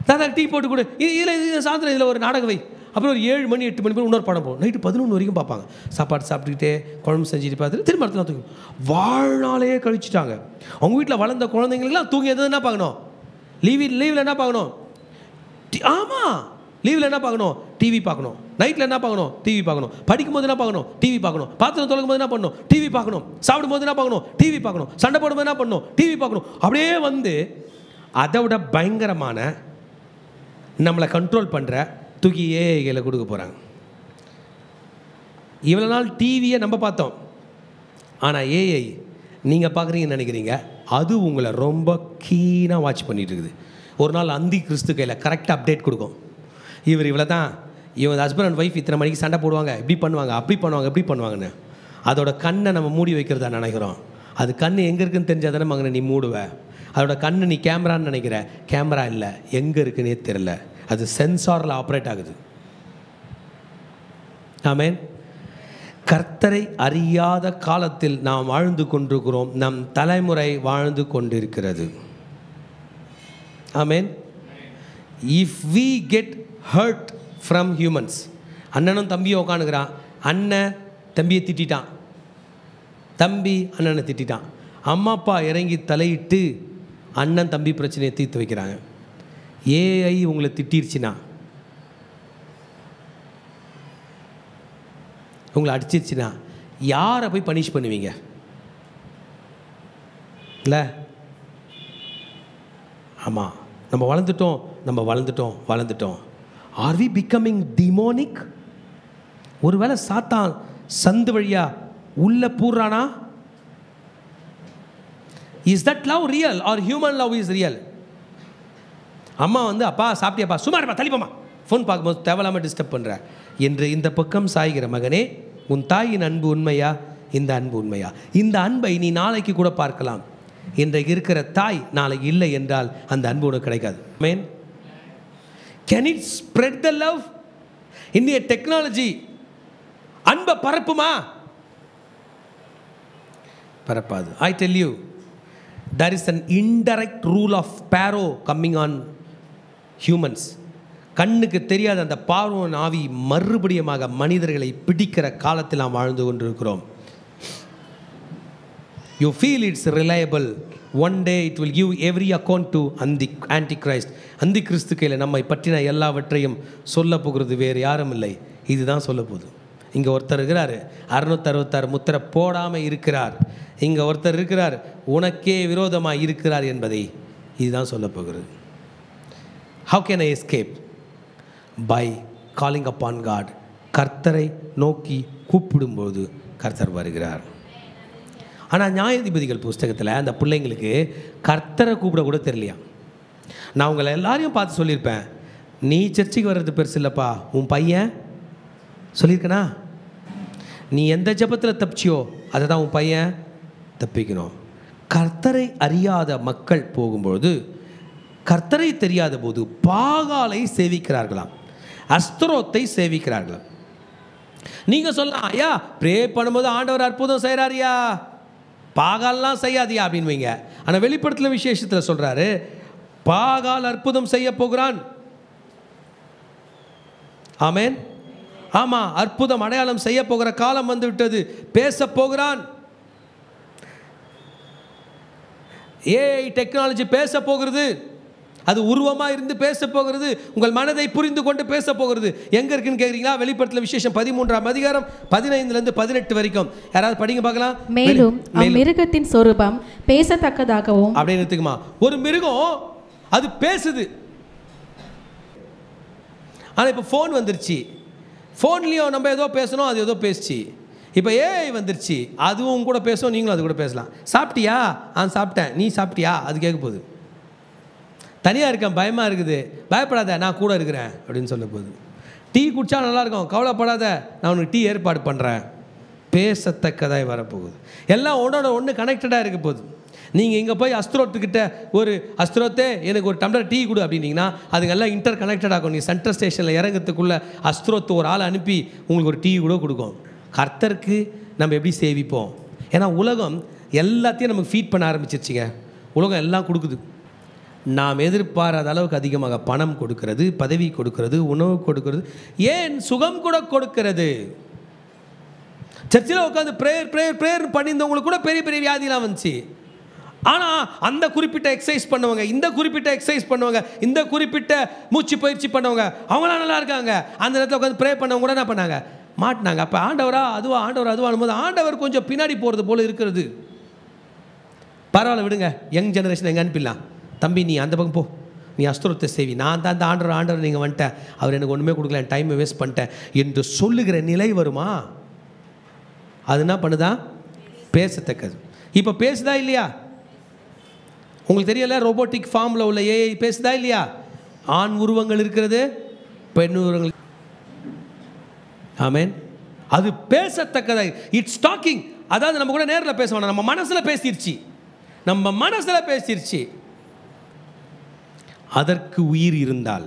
தாத்தா டீ போட்டு கொடு, இதில் சாயந்தரம் இதில் ஒரு நாடகம் வை. அப்புறம் ஒரு 7 மணி 8 மணி போய் இன்னொரு படம் போகும். நைட்டு 11 வரைக்கும் பார்ப்பாங்க. சாப்பாடு சாப்பிட்டுக்கிட்டே குழம்பு செஞ்சுட்டு பார்த்துட்டு திரும்ப இடத்துல தூங்கி வாழ்நாளே கழிச்சிட்டாங்க. அவங்க வீட்டில் வளர்ந்த குழந்தைங்களுக்குலாம் தூங்கி எது என்ன பார்க்கணும்? லீவில் என்ன பார்க்கணும்? ஆமாம், லீவில் என்ன பார்க்கணும்? டிவி பார்க்கணும். நைட்டில் என்ன பார்க்கணும்? டிவி பார்க்கணும். படிக்கும்போது என்ன பார்க்கணும்? டிவி பார்க்கணும். பாத்திரம் தொலைக்கும் போது என்ன பண்ணணும்? டிவி பார்க்கணும். சாப்பிடும்போது என்ன பார்க்கணும்? டிவி பார்க்கணும். சண்டை போடும்போது என்ன பண்ணணும்? டிவி பார்க்கணும். அப்படியே வந்து அதை விட பயங்கரமான நம்மளை கண்ட்ரோல் பண்ணுற தூக்கி ஏஐகளை கொடுக்க போகிறாங்க. இவ்வளோ நாள் டிவியை நம்ம பார்த்தோம், ஆனால் ஏஐ நீங்கள் பார்க்குறீங்கன்னு நினைக்கிறீங்க, அது உங்களை ரொம்ப கீனாக வாட்ச் பண்ணிகிட்டு இருக்குது. ஒரு நாள் அந்தி கிறிஸ்து கையில் கரெக்டாக அப்டேட் கொடுக்கும். இவர் இவ்வளோ தான், இவன் ஹஸ்பண்ட் அண்ட் ஒய்ஃப் இத்தனை மணிக்கு சண்டை போடுவாங்க, இப்படி பண்ணுவாங்க, அப்படி பண்ணுவாங்க, இப்படி பண்ணுவாங்கன்னு. அதோட கண்ணை நம்ம மூடி வைக்கிறதா நினைக்கிறோம். அது கண் எங்கே இருக்குன்னு தெரிஞ்சால் தானே மகனை நீ மூடுவ. அதோட கண்ணு நீ கேமரான்னு நினைக்கிற, கேமரா இல்லை, எங்கே இருக்குன்னே தெரில. அது சென்சாரில் ஆப்ரேட் ஆகுது. ஆமென். கர்த்தரை அறியாத காலத்தில் நாம் வாழ்ந்து கொண்டிருக்கிறோம். நம் தலைமுறை வாழ்ந்து கொண்டிருக்கிறது. ஆமென். If we get hurt from humans, அண்ணனும் தம்பியும் உட்காந்துக்கிறான், அண்ணன் தம்பியை திட்டான், தம்பி அண்ணனை திட்டான், அம்மா அப்பா இறங்கி தலையிட்டு அண்ணன் தம்பி பிரச்சனையை தீர்த்து வைக்கிறாங்க. ஏஐ உங்களை திட்டிருச்சுன்னா, உங்களை அடிச்சிருச்சுன்னா யாரை போய் பனிஷ் பண்ணுவீங்க? இல்லை, ஆமாம், நம்ம வளர்ந்துட்டோம். Are we becoming demonic? ஒருவேளை சாத்தான் சந்து வழியா உள்ள பூர்றானா? Is that love real or human love is real? அம்மா வந்து அப்பா சாப்பிட்டியாப்பா, சும்மா இருப்பா, தள்ளிப்போமா, ஃபோன் பார்க்கும்போது தேவையில்லாமல் டிஸ்டர்ப் பண்ணுற என்று இந்த பக்கம் சாய்கிற மகனே, உன் தாயின் அன்பு உண்மையா? இந்த அன்பு உண்மையா? இந்த அன்பை நீ நாளைக்கு கூட பார்க்கலாம். இன்றைக்கு இருக்கிற தாய் நாளைக்கு இல்லை என்றால் அந்த அன்பு உனக்கு கிடைக்காது. ஆமென். Can it spread the love? இந்திய டெக்னாலஜி அன்பை பரப்புமா? பரப்பாது. I tell you, there is an indirect rule of Pharaoh coming on humans. கண்ணுக்கு தெரியாத அந்த பார்வோன் ஆவி மறுபடியுமாக மனிதர்களை பிடிக்கிற காலத்தில் நாம் வாழ்ந்து கொண்டிருக்கிறோம். You feel it's reliable. One day it will give every account to Antichrist. Antichrist கையில் நம்மை பற்றின எல்லாவற்றையும் சொல்ல போகிறது வேறு யாரும் இல்லை, இதுதான் சொல்ல போகுது. இங்கே ஒருத்தர் இருக்கிறார், 666 முத்திரை போடாமல் இருக்கிறார். இங்கே ஒருத்தர் இருக்கிறார், உனக்கே விரோதமாக இருக்கிறார் என்பதை இதுதான் சொல்ல போகிறது. How can I escape? By calling upon God. கர்த்தரை நோக்கி கூப்பிடும்போது கர்த்தர் வருகிறார். ஆனால் நியாயாதிபதிகள் புஸ்தகத்தில் அந்த பிள்ளைங்களுக்கு கர்த்தரை கூப்பிட கூட தெரியலையா. நான் உங்களை எல்லாரையும் பார்த்து சொல்லியிருப்பேன், நீ சர்ச்சைக்கு வர்றது பெருசு இல்லைப்பா, உன் பையன் சொல்லியிருக்கனா, நீ எந்த ஜபத்தில் தப்பிச்சியோ அதை தான் உன் பையன் தப்பிக்கணும். கர்த்தரை அறியாத மக்கள் போகும்போது, கர்த்தரை தெரியாத போது பாகாலை சேவிக்கிறார்களாம், அஸ்தரோத்தை சேவிக்கிறார்களாம். நீங்கள் சொல்லலாம், ஐயா ப்ரே பண்ணும்போது ஆண்டவர் அற்புதம் செய்கிறாரியா, பாகால்லாம் செய்யாதியா அப்படின்வீங்க. ஆனால் வெளிப்படுத்தல விசேஷத்தில் சொல்கிறாரு, பாகால் அற்புதம் செய்ய போகிறான். ஆமென். ஆமாம், அற்புதம் அடையாளம் செய்ய போகிற காலம் வந்து விட்டது, பேச போகிறான். ஏஐ டெக்னாலஜி பேச போகிறது, அது உருவமாக இருந்து பேச போகிறது, உங்கள் மனதை புரிந்து கொண்டு பேச போகிறது. எங்கே இருக்குன்னு கேட்குறீங்களா? வெளிப்படுத்தல விசேஷம் 13ஆம் அதிகாரம் 15லேருந்து 18 வரைக்கும். யாராவது படிங்க பார்க்கலாம். மேலும் மிருகத்தின் சொரூபம் பேசத்தக்கதாகவும் அப்படின்னு எடுத்துக்குமா, ஒரு மிருகம் அது பேசுது. ஆனால் இப்போ ஃபோன் வந்துருச்சு, ஃபோன்லேயும் நம்ம ஏதோ பேசணும், அது ஏதோ பேசுச்சு. இப்போ ஏஐ வந்துருச்சு, அதுவும் கூட பேசும், நீங்களும் அது கூட பேசலாம். சாப்பிட்டியா? சாப்பிட்டேன். நீ சாப்பிட்டியா? அது கேட்க போகுது. தனியாக இருக்கேன், பயமாக இருக்குது, பயப்படாத நான் கூட இருக்கிறேன் அப்படின்னு சொல்ல போகுது. டீ குடித்தா நல்லாயிருக்கும், கவலைப்படாத நான் உனக்கு டீ ஏற்பாடு பண்ணுறேன். பேசத்தக்கதாய் வரப்போகுது. எல்லாம் ஒன்று கனெக்டடாக இருக்க போகுது. நீங்கள் இங்கே போய் அஸ்திரோத்துக்கிட்ட ஒரு அஸ்திரோத்தே எனக்கு ஒரு டம்ளர் டீ கொடு அப்படின்னீங்கன்னா அதுங்கெல்லாம் இன்டர் கனெக்டட் ஆகும். நீங்கள் சென்ட்ரல் ஸ்டேஷனில் இறங்கிறதுக்குள்ளே அஸ்திரோத்து ஒரு ஆளை அனுப்பி உங்களுக்கு ஒரு டீ கூட கொடுக்கும். கர்த்தருக்கு நம்ம எப்படி சேவிப்போம்? ஏன்னா உலகம் எல்லாத்தையும் நமக்கு ஃபீட் பண்ண ஆரம்பிச்சிருச்சுங்க. உலகம் எல்லாம் கொடுக்குது. நாம் எதிர்பாராத அளவுக்கு அதிகமாக பணம் கொடுக்கிறது, பதவி கொடுக்கிறது, உணவு கொடுக்கிறது, ஏன் சுகம் கூட கொடுக்கிறது. சர்ச்சில் உட்காந்து ப்ரேயர் ப்ரேயர் ப்ரேயர் பண்ணியிருந்தவங்களுக்கு கூட பெரிய பெரிய வியாதிலாம் வந்துச்சு. ஆனால் அந்த குறிப்பிட்ட எக்ஸசைஸ் பண்ணுவாங்க, இந்த குறிப்பிட்ட எக்ஸசைஸ் பண்ணுவாங்க, இந்த குறிப்பிட்ட மூச்சு பயிற்சி பண்ணுவாங்க, அவங்களாம் நல்லா இருக்காங்க. அந்த இடத்துல உட்காந்து ப்ரே பண்ணவங்க கூட என்ன பண்ணாங்க, மாட்டினாங்க. அப்போ ஆண்டவரா அதுவாகும் போது ஆண்டவர் கொஞ்சம் பின்னாடி போகிறது போல இருக்கிறது. பரவாயில்ல விடுங்க, யங் ஜெனரேஷன் எங்கே அனுப்பிடலாம், தம்பி நீ அந்த பக்கம் போ, நீ அஸ்திரத்தை செய்வி, நான் தான் அந்த ஆண்டவர் நீங்கள் வந்துட்டேன், அவர் எனக்கு ஒன்றுமே கொடுக்கல, என் டைமை வேஸ்ட் பண்ணிட்டேன் என்று சொல்லுகிற நிலை வருமா? அது என்ன பண்ணுதா, பேசத்தக்கது. இப்போ பேசுதா இல்லையா? உங்களுக்கு தெரியல, ரோபோட்டிக் ஃபார்மில் உள்ள ஏஐ பேசுதா இல்லையா? ஆண் உருவங்கள் இருக்கிறது, பெண் உருவங்கள். ஆமேன். அது பேசத்தக்கதா, இட்ஸ் டாக்கிங். அதாவது நம்ம கூட நேரில் பேச வேணாம், நம்ம மனசில் பேசிருச்சு. அதற்கு உயிர் இருந்தால்,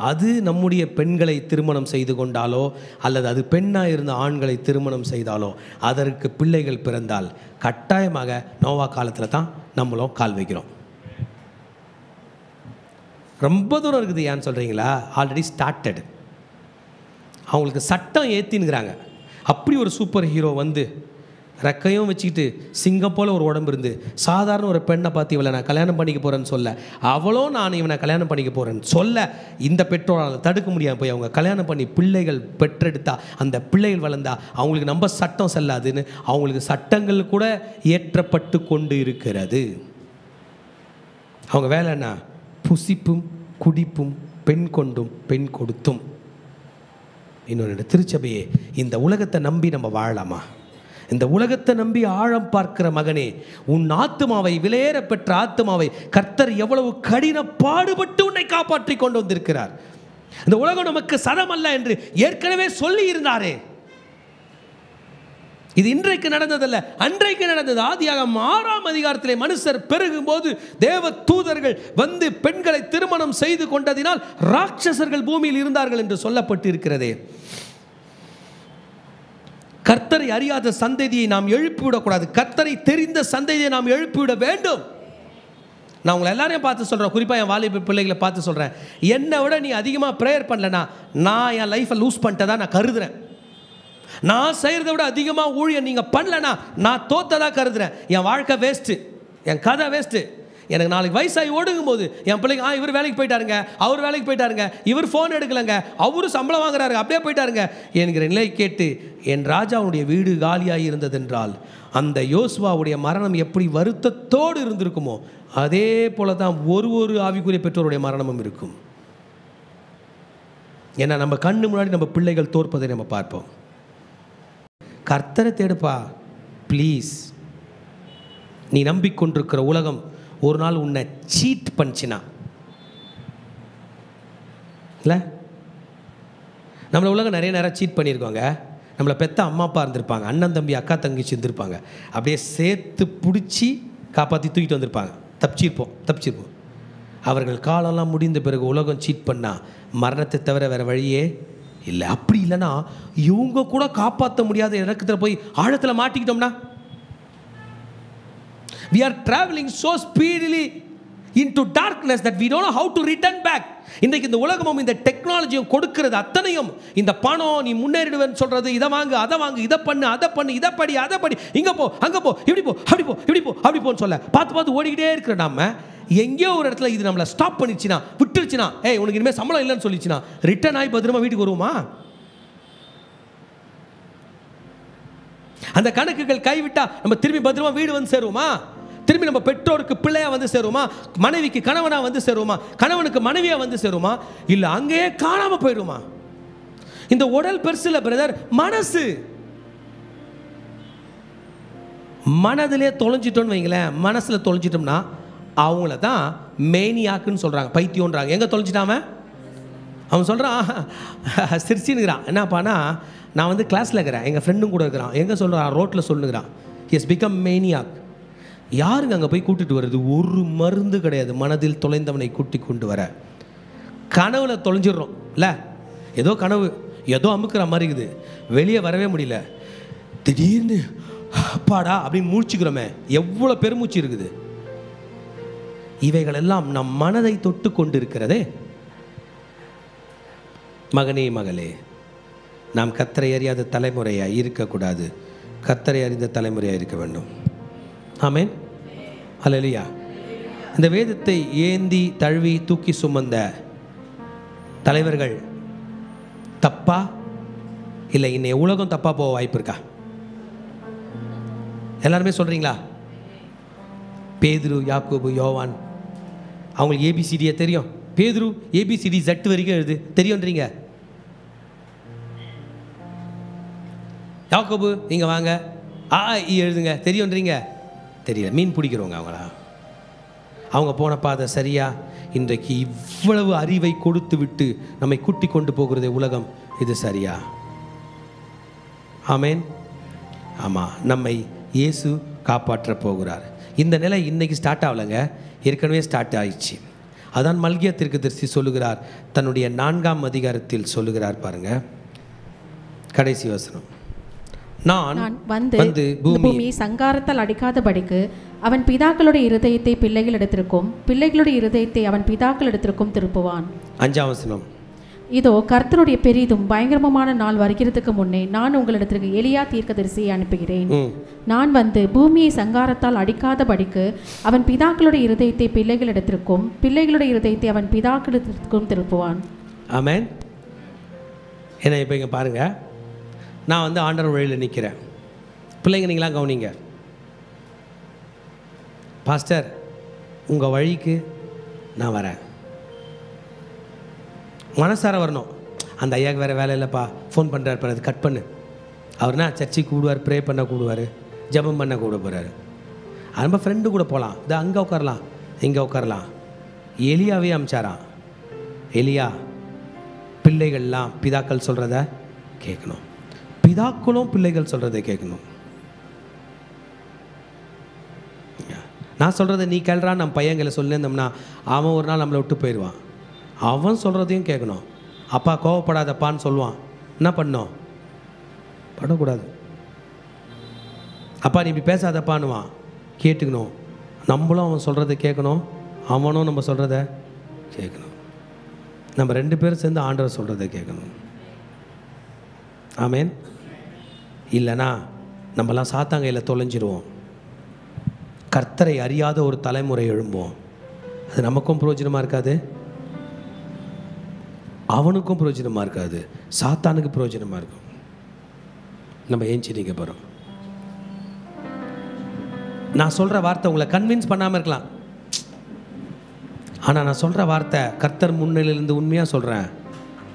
அது நம்முடைய பெண்களை திருமணம் செய்து கொண்டாலோ அல்லது அது பெண்ணாக இருந்த ஆண்களை திருமணம் செய்தாலோ அதற்கு பிள்ளைகள் பிறந்தால் கட்டாயமாக நோவா காலத்தில் தான் நம்மளும் கால் வைக்கிறோம். ரொம்ப தூரம் இருக்குது. ஏன்னு சொல்கிறீங்களா? Already started. அவங்களுக்கு சட்டம் ஏற்றினுங்கிறாங்க. அப்படி ஒரு சூப்பர் ஹீரோ வந்து ரெக்கையும் வச்சுக்கிட்டு சிங்கம் போல் ஒரு உடம்பு இருந்து சாதாரண ஒரு பெண்ணை பார்த்து இவளை நான் கல்யாணம் பண்ணிக்க போகிறேன்னு சொல்ல, அவளோ நான் இவனை கல்யாணம் பண்ணிக்க போகிறேன்னு சொல்ல இந்த பெற்றோரால் தடுக்க முடியாமல் போய் அவங்க கல்யாணம் பண்ணி பிள்ளைகள் பெற்றெடுத்தா, அந்த பிள்ளைகள் வளர்ந்தா அவங்களுக்கு நம்ம சட்டம் செல்லாதுன்னு அவங்களுக்கு சட்டங்கள் கூட ஏற்றப்பட்டு கொண்டு இருக்கிறது. அவங்க வேலை என்ன? புசிப்பும் குடிப்பும் பெண் கொண்டும் பெண் கொடுத்தும். இன்னொன்று, திருச்சபையே, இந்த உலகத்தை நம்பி நம்ம வாழலாமா? இந்த உலகத்தை நம்பி ஆழம் பார்க்கிற மகனே, உன் ஆத்துமாவை, விலையேற பெற்ற ஆத்துமாவை கர்த்தர் எவ்வளவு கடின பாடுபட்டு உன்னை காப்பாற்றி கொண்டு வந்திருக்கிறார். இந்த உலகம் நமக்கு சரம் அல்ல என்று ஏற்கனவே சொல்லி இருந்தாரே. இது இன்றைக்கு நடந்ததல்ல, அன்றைக்கு நடந்தது. ஆதியாகமம் 6ஆம் அதிகாரத்திலே மனுஷர் பெருகும் போது தேவ தூதர்கள் வந்து பெண்களை திருமணம் செய்து கொண்டதினால் ராட்சசர்கள் பூமியில் இருந்தார்கள் என்று சொல்லப்பட்டு இருக்கிறதே. கர்த்தரை அறியாத சந்ததியை நாம் எழுப்பிவிடக்கூடாது. கர்த்தரை தெரிந்த சந்ததியை நாம் எழுப்பிவிட வேண்டும். நான் உங்களை எல்லாரையும் பார்த்து சொல்கிறேன், குறிப்பாக என் வாலிப பிள்ளைகளை பார்த்து சொல்கிறேன், என்னை விட நீ அதிகமாக ப்ரேயர் பண்ணலனா நான் என் லைஃப்பை லூஸ் பண்ணிட்டதா நான் கருதுறேன். நான் செய்கிறத விட அதிகமாக ஊழியம் நீங்கள் பண்ணலனா நான் தோத்ததாக கருதுறேன். என் வாழ்க்கை வேஸ்ட்டு, என் கதை வேஸ்ட்டு. எனக்கு நாளைக்கு வயசாகி ஓடுங்கும் போது என் பிள்ளைங்க இவர் வேலைக்கு போயிட்டாருங்க, அவர் வேலைக்கு போயிட்டாருங்க, இவர் ஃபோன் எடுக்கலைங்க, அவரும் சம்பளம் வாங்குறாரு, அப்படியே போயிட்டாருங்க என்கிற நிலை கேட்டு என் ராஜாவுடைய வீடு காலியாகி இருந்ததென்றால் அந்த யோசுவாவுடைய மரணம் எப்படி வருத்தத்தோடு இருந்திருக்குமோ அதே போல தான் ஒரு ஆவிக்குரிய பெற்றோருடைய மரணமும் இருக்கும். ஏன்னா நம்ம கண்ணு முன்னாடி நம்ம பிள்ளைகள் தோற்பதை நம்ம பார்ப்போம். கர்த்தரை தேடுப்பா ப்ளீஸ். நீ நம்பிக்கொண்டிருக்கிற உலகம் ஒரு நாள் உன்னை சீட் பண்ணிச்சினா இல்லை? நம்மளை உலகம் நிறைய நேரம் சீட் பண்ணியிருக்கோங்க. நம்மளை பெற்ற அம்மா அப்பா இருந்திருப்பாங்க, அண்ணன் தம்பி அக்கா தங்கச்சி இருந்திருப்பாங்க, அப்படியே சேர்த்து பிடிச்சி காப்பாற்றி தூக்கிட்டு வந்திருப்பாங்க. தப்பிச்சிருப்போம். அவர்கள் காலம்லாம் முடிந்த பிறகு உலகம் சீட் பண்ணால் மரணத்தை தவிர வேறு வழியே இல்லை. அப்படி இல்லைன்னா இவங்க கூட காப்பாற்ற முடியாத இடத்துல போய் ஆழத்தில் மாட்டிக்கிட்டோம்னா, we are traveling so speedily into darkness that we don't know how to return back. இன்றைக்கு இந்த உலகமும் இந்த டெக்னாலஜியும் கொடுக்கிறது அத்தனையும், இந்த பணம், நீ முன்னேறிடுவேன்னு சொல்கிறது, இதை வாங்கு அதை வாங்கு, இதை பண்ணு அதை பண்ணு, இதை படி அதை படி, இங்கே போ அங்கே போ, இப்படி போ அப்படி போ இப்படி போ அப்படி போன்னு சொல்ல பார்த்து ஓடிக்கிட்டே இருக்கிற நாம எங்கேயோ ஒரு இடத்துல இது நம்மளை ஸ்டாப் பண்ணிடுச்சுன்னா, விட்டுருச்சுன்னா, உனக்கு இனிமேல் சம்பளம் இல்லைன்னு சொல்லிச்சுன்னா ரிட்டர்ன் ஆகி பத்திரமா வீட்டுக்கு வருவோமா? அந்த கணக்குகள் கைவிட்டா நம்ம திரும்பி பத்திரமா வீடு வந்து சேருவோமா? திரும்பி நம்ம பெற்றோருக்கு பிள்ளையா வந்து சேருவோமா? மனைவிக்கு கணவனா வந்து சேருவோமா? கணவனுக்கு மனைவியா வந்து சேருவோமா? இல்ல அங்கேயே காணாம போயிடுமா? இந்த உடல் பெருசு இல்ல பிரதர், மனசு. மனதிலே தொலைஞ்சிட்டோன்னு வைங்களேன், மனசுல தொலைஞ்சிட்டோம்னா அவங்கள தான் மேனியாக்குன்னு சொல்றாங்க, பைத்தியம்ன்றாங்க. எங்க தொலைஞ்சிட்டாம? அவன் சொல்றான், சிரிச்சின்னுக்கிறான். என்னப்பானா, நான் வந்து கிளாஸ்ல இருக்கிறேன், எங்கள் ஃப்ரெண்டும் கூட இருக்கிறான், எங்கே சொல்கிறான், ரோட்டில் சொல்லுங்கிறான், ஹிஸ் பிகம் மேனியாக். யாருங்க அங்கே போய் கூட்டிட்டு வருது? ஒரு மருந்து கிடையாது மனதில் தொலைந்தவனை கூட்டி கொண்டு வர. கனவுல தொலைஞ்சிடுறோம் இல்லை? ஏதோ கனவு ஏதோ அமுக்கிற மாதிரி இருக்குது, வெளியே வரவே முடியல. திடீர்னு அப்பாடா அப்படின்னு மூச்சுக்கிறோமே, எவ்வளோ பெருமூச்சு இருக்குது. இவைகள் எல்லாம் நம் மனதை தொட்டு கொண்டு இருக்கிறதே. மகனே மகளே, நாம் கர்த்தரை அறியாத தலைமுறையாக இருக்கக்கூடாது, கர்த்தரை அறிந்த தலைமுறையாக இருக்க வேண்டும். ஆமென். அல்லேலூயா. இந்த வேதத்தை ஏந்தி தழுவி தூக்கி சுமந்த தலைவர்கள் தப்பா இல்லை இன்னைய உலகம் தப்பா போக வாய்ப்பு இருக்கா? எல்லாருமே சொல்றீங்களா? பேதுரு, யாக்கோபு, யோவான், அவங்களுக்கு ஏபிசிடியே தெரியும். பேதுரு ஏபிசிடி ஜட் வரைக்கும் எழுது தெரியும்ன்றீங்க. யாக்கோபு இங்க வாங்க எழுதுங்க தெரியும்ன்றீங்க. தெரியல. மீன் பிடிக்கிறவங்க அவங்களா? அவங்க போன பாதை சரியா? இன்றைக்கு இவ்வளவு அறிவை கொடுத்து விட்டு நம்மை கூட்டி கொண்டு போகிறது உலகம், இது சரியா? ஆமேன். ஆமாம், நம்மை இயேசு காப்பாற்ற போகிறார். இந்த நிலை இன்னைக்கு ஸ்டார்ட் ஆகலைங்க, ஏற்கனவே ஸ்டார்ட் ஆயிடுச்சு. அதான் மல்கியா தீர்க்கதரிசி சொல்லுகிறார், தன்னுடைய 4ஆம் அதிகாரத்தில் சொல்லுகிறார் பாருங்க, கடைசி வசனம். நான் வந்து பூமியை சங்காரத்தால் அடிக்காதபடிக்கு அவன் பிதாக்களுடைய இருதயத்தை பிள்ளைகளிடத்திற்கும் பிள்ளைகளுடைய இருதயத்தை அவன் பிதாக்களிடத்திற்கும் திருப்புவான். 5ஆம் வசனம். இதோ கர்த்தருடைய பெரிதும் பயங்கரமான நாள் வருகிறதுக்கு முன்னே நான் உங்களிடத்திற்கு எலியா தீர்க்கதரிசியை அனுப்புகிறேன். நான் வந்து பூமியை சங்காரத்தால் அடிக்காதபடிக்கு அவன் பிதாக்களுடைய இருதயத்தை பிள்ளைகளிடத்திற்கும் பிள்ளைகளுடைய இருதயத்தை அவன் பிதாக்களிடத்திற்கும் திருப்புவான். ஆமென். ஏன்னா இப்போ இங்கே பாருங்க, நான் வந்து ஆண்டவர் வழியில் நிற்கிறேன். பிள்ளைங்க நீங்களாம் கவனிங்க. பாஸ்டர் உங்கள் வழிக்கு நான் வரேன், மனசார வரணும். அந்த ஐயாவுக்கு வேறு வேலை இல்லைப்பா, ஃபோன் பண்ணுறாரு பாரு, அது கட் பண்ணு. அவர்னா சர்ச்சைக்கு கூடுவார், ப்ரே பண்ண கூடுவார், ஜபம் பண்ண கூட போகிறாரு. அது நம்ம ஃப்ரெண்டு கூட போகலாம், இது அங்கே உட்காரலாம் இங்கே உட்காரலாம். எலியாவே அமிச்சாராம். எலியா பிள்ளைகள்லாம் பிதாக்கள் சொல்கிறத கேட்கணும், பிதாக்களும் பிள்ளைகள் சொல்கிறத கேட்கணும். நான் சொல்கிறத நீ கேள்றான் நம்ம பையங்களை சொல்லியிருந்தோம்னா அவன் ஒரு நாள் நம்மளை விட்டு போயிடுவான். அவன் சொல்கிறதையும் கேட்கணும். அப்பா கோவப்படாதப்பான்னு சொல்லுவான், என்ன பண்ணோம்? பண்ணக்கூடாது. அப்பா நீ இப்படி பேசாதப்பான்னுவான், கேட்டுக்கணும். நம்மளும் அவன் சொல்கிறத கேட்கணும், அவனும் நம்ம சொல்கிறத கேட்கணும். நம்ம 2 பேரும் சேர்ந்து ஆண்டவர் சொல்கிறத கேட்கணும். ஆமேன். இல்லைனா நம்மலாம் சாத்தாங்கையில் தொலைஞ்சிருவோம். கர்த்தரை அறியாத ஒரு தலைமுறை எழும்போம். அது நமக்கும் பிரயோஜனமாக இருக்காது, அவனுக்கும் பிரயோஜனமாக இருக்காது, சாத்தானுக்கு பிரயோஜனமாக இருக்கும். நம்ம ஏஞ்சி நிற்க போகிறோம். நான் சொல்கிற வார்த்தை உங்களை கன்வின்ஸ் பண்ணாமல் இருக்கலாம், ஆனால் நான் சொல்கிற வார்த்தை கர்த்தர் முன்னிலிருந்து உண்மையாக சொல்கிறேன்.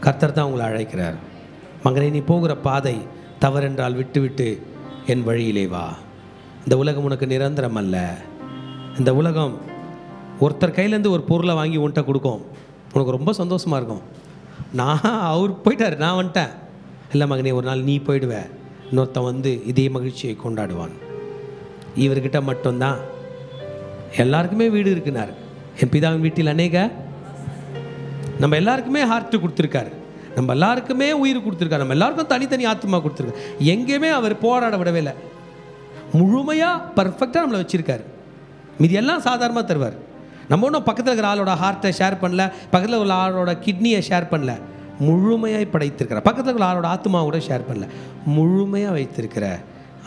கர்த்தர் தான் உங்களை அழைக்கிறார். மகனே நீ போகிற பாதை தவறென்றால் விட்டுவிட்டு என் வழியிலே வா. இந்த உலகம் உனக்கு நிரந்தரம் அல்ல. இந்த உலகம் ஒருத்தர் கையிலேருந்து ஒரு பொருளை வாங்கி உன்கிட்ட கொடுக்கும், உனக்கு ரொம்ப சந்தோஷமாக இருக்கும். நான் அவர் போயிட்டார், நான் வந்துட்டேன். இல்லை மகனே, ஒரு நாள் நீ போயிடுவ, இன்னொருத்தன் வந்து இதே மகிழ்ச்சியை கொண்டாடுவான். இவர்கிட்ட மட்டும்தான் எல்லாருக்குமே வீடு இருக்குனார். என் பிதாவின் வீட்டில் அநேக, நம்ம எல்லாருக்குமே ஹார்ட்டு கொடுத்துருக்காரு, நம்ம எல்லாருக்குமே உயிர் கொடுத்துருக்காரு, நம்ம எல்லாருக்கும் தனித்தனி ஆத்மா கொடுத்துருக்காரு. எங்கேயுமே அவர் போராட விடவே இல்லை. முழுமையாக பர்ஃபெக்டாக நம்மளை வச்சுருக்காரு. மீதி எல்லாம் சாதாரணமாக தருவார். நம்ம ஒன்றும் பக்கத்தில் இருக்கிற ஆளோட ஹார்ட்டை ஷேர் பண்ணல, பக்கத்தில் உள்ள ஆளோட கிட்னியை ஷேர் பண்ணல, முழுமையாக படைத்திருக்கிற. பக்கத்தில் உள்ள ஆளோட ஆத்மாவை கூட ஷேர் பண்ணல, முழுமையாக வைத்திருக்கிற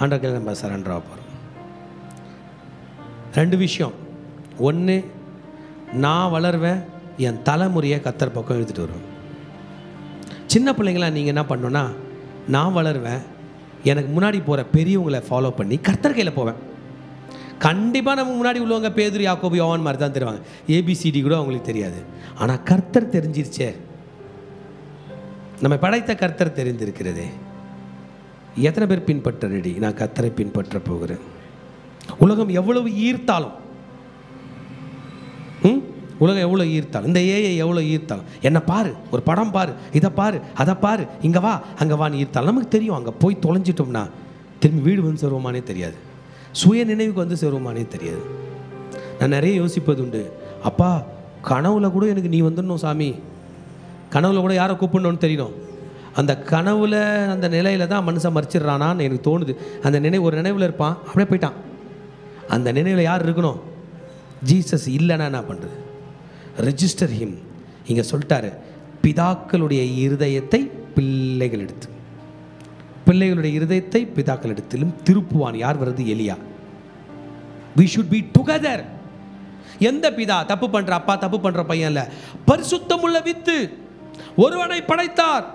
ஆண்டவர்கள் நம்ம சரண்டராக போகிறோம். 2 விஷயம். ஒன்று, நான் வளர்வேன், என் தலைமுறையை கர்த்தர் பக்கம் எடுத்துகிட்டு வருவேன். சின்ன பிள்ளைங்களாம் நீங்கள் என்ன பண்ணணுன்னா, நான் வளருவேன், எனக்கு முன்னாடி போகிற பெரியவங்களை ஃபாலோ பண்ணி கர்த்தர் கையில் போவேன். கண்டிப்பாக நம்ம முன்னாடி உள்ளவங்க பேதுரு, யாக்கோபு, யோவான் மாதிரி தான் தருவாங்க. ஏபிசிடி கூட அவங்களுக்கு தெரியாது. ஆனால் கர்த்தர் தெரிஞ்சிருச்சே, நம்ம படைத்த கர்த்தர் தெரிந்திருக்கிறதே. எத்தனை பேர் பின்பற்ற ரெடி? நான் கர்த்தரை பின்பற்ற போகிறேன். உலகம் எவ்வளவு ஈர்த்தாலும், உலகம் எவ்வளோ ஈர்த்தாலும், இந்த ஏஐ எவ்வளோ ஈர்த்தாலும், என்ன பாரு, ஒரு படம் பாரு, இதை பாரு, அதை பாரு, இங்கே வா, அங்கே வான்னு ஈர்த்தாலும் நமக்கு தெரியும், அங்கே போய் தொலைஞ்சிட்டோம்னா திரும்பி வீடு வந்து சேருவோமானே தெரியாது, சுய நினைவுக்கு வந்து சேருவோமானே தெரியாது. நான் நிறைய யோசிப்பது உண்டு, அப்பா கனவுல கூட எனக்கு நீ வந்துடணும் சாமி, கனவுல கூட யாரை கூப்பிடணும்னு தெரியணும். அந்த கனவுல அந்த நிலையில தான் மனுஷன் மறிச்சிடுறானான்னு எனக்கு தோணுது. அந்த நினைவு, ஒரு நினைவில் இருப்பான், அப்படியே போயிட்டான். அந்த நினைவில் யார் இருக்கணும்? ஜீசஸ். இல்லைன்னா என்ன பண்ணுறது? Register him. இங்கே சொல்லிட்டாரு, பிதாக்களுடைய இருதயத்தை பிள்ளைகள் எடுத்து, பிள்ளைகளுடைய இருதயத்தை பிதாக்கள் இடத்திலும் திருப்புவான். யார் வருது? எலியா. we should be together. எந்த பிதா தப்பு பண்ற அப்பா தப்பு பண்ற பையன் இல்ல, பரிசுத்தமுள்ள வித்து ஒருவனை படைத்தார்,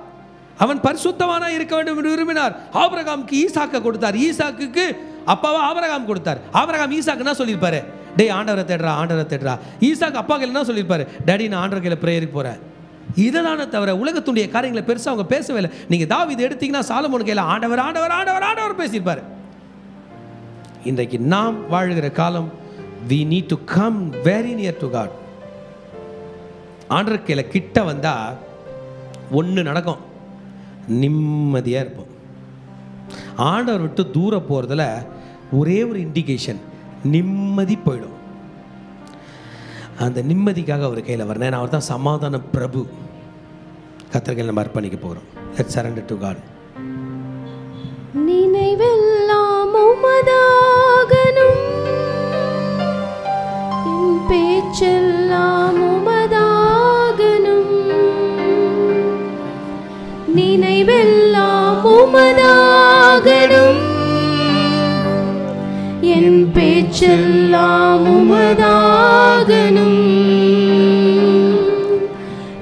அவன் பரிசுத்தவானா இருக்க வேண்டும் என்று விரும்பினார். ஆபிரகாமுக்கு ஈசாக்கை கொடுத்தார், ஈசாக்குக்கு அப்பாவா ஆபிரகாம் கொடுத்தார். ஆபிரகாம் ஈசாக்கு என்ன சொல்லியிருப்பாரு? டேய் ஆண்டவரை தேடுறா, ஆண்டவரை தேடுறா. ஈசாக்கு அப்பா கையில் என்ன சொல்லியிருப்பாரு? டேடி நான் ஆண்டவர் கையில் ப்ரேயருக்கு போகிறேன். இதை தானே தவிர உலகத்துடைய காரியங்களை பெருசாக அவங்க பேசவே இல்லை. நீங்கள் தாவீது எடுத்தீங்கன்னா சாலமோன் கையில் ஆண்டவர் ஆண்டவர் ஆண்டவர் ஆண்டவர் பேசியிருப்பார். இன்றைக்கு நாம் வாழ்கிற காலம், we need to come very near to God. ஆண்டவர் கையில் கிட்ட வந்தால் ஒன்று நடக்கும், நிம்மதியாக இருப்போம். ஆண்டவர் விட்டு தூரம் போகிறதுல ஒரே ஒரு இண்டிகேஷன், நிம்மதி போயிடும். அந்த நிம்மதிக்காக அவர் கையில் வரணும். அவர் தான் சமாதான பிரபு. கர்த்தர் கையில் நம்ம அர்ப்பணிக்க போகிறோம். Let's surrender to God. நினைவெல்லாம் உமதாகணும், என் பேச்செல்லாம் உமதாகணும். நினைவெல்லாம் உமதாகணும், என் பேச்செல்லாம் உமதாகணும்.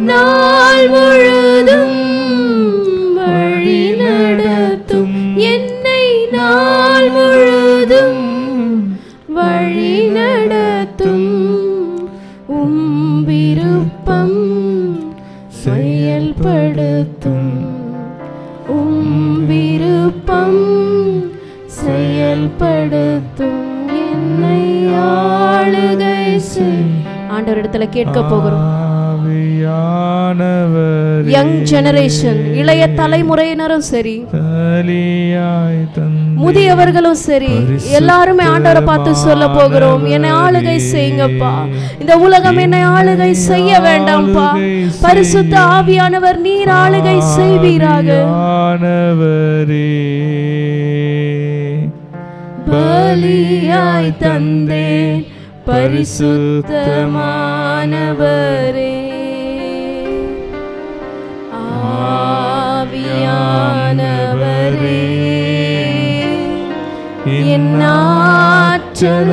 நாள் முழுதும் வழி நடத்தும் என்னை, நாள் முழுதும் வழி நடத்தும். விருப்பம் செயல்படுத்தும், விருப்பம் செயல்படுத்தும். என்னை ஆளுகை செய். ஆண்டவரிடத்துல கேட்க போகிறோம். யங் ஜெனரேஷன், இளைய தலைமுறையினரும் சரி, முதியவர்களும் சரி, எல்லாருமே ஆண்டவரை பார்த்து சொல்ல போகிறோம், என்னை ஆளுகை செய்யுங்கப்பா. இந்த உலகம் என்னை ஆளுகை செய்ய வேண்டாம்ப்பா. பரிசுத்த ஆவியானவர் நீர் ஆளுகை செய்வீராக. பலியாய் தந்தேன் பரிசுத்தமானவரே, ஆவியானவரே, என் ஆற்றலானவரே,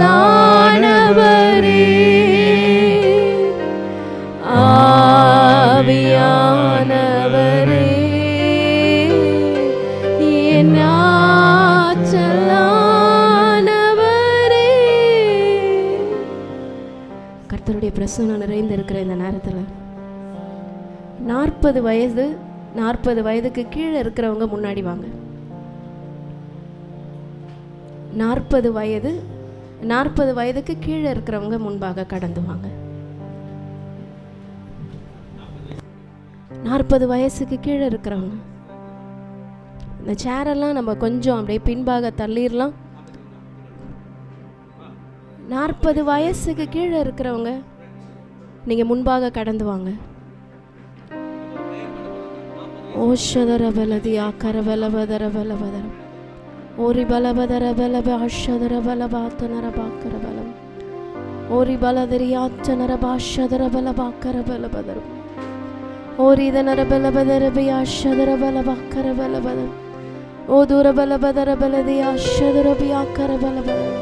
ஆவியானவரே, என் ஆற்றலானவரே. கர்த்தருடைய பிரசன்னம் நிறைந்திருக்கிற இந்த நேரத்தில் 40 வயதுக்கு கீழே இருக்கிறவங்க முன்னாடி வாங்க. 40 வயதுக்கு கீழே இருக்கிறவங்க முன்பாக கடந்து வாங்க. 40 வயசுக்கு கீழே இருக்கிறவங்க இந்த சேரெல்லாம் நம்ம கொஞ்சம் அப்படியே பின்பாக தள்ளிடலாம். 40 வயசுக்கு கீழே இருக்கிறவங்க நீங்கள் முன்பாக கடந்து வாங்க. ஓஷதர பலதியா கரபலபதர பலபதரம் ஓரி பலபதர பலப அஷதர பலபாத்தனர பாக்கர பலம் ஓரி பலதரியாச்சனர பாஷதர பலபாக்கர பலபதரம் ஓரி தனர பலபதர பியாஷதர பலபாக்கர பலபதம் ஓ தூர பலபதர பலதியாஷதர பியாக்கர பலபதம்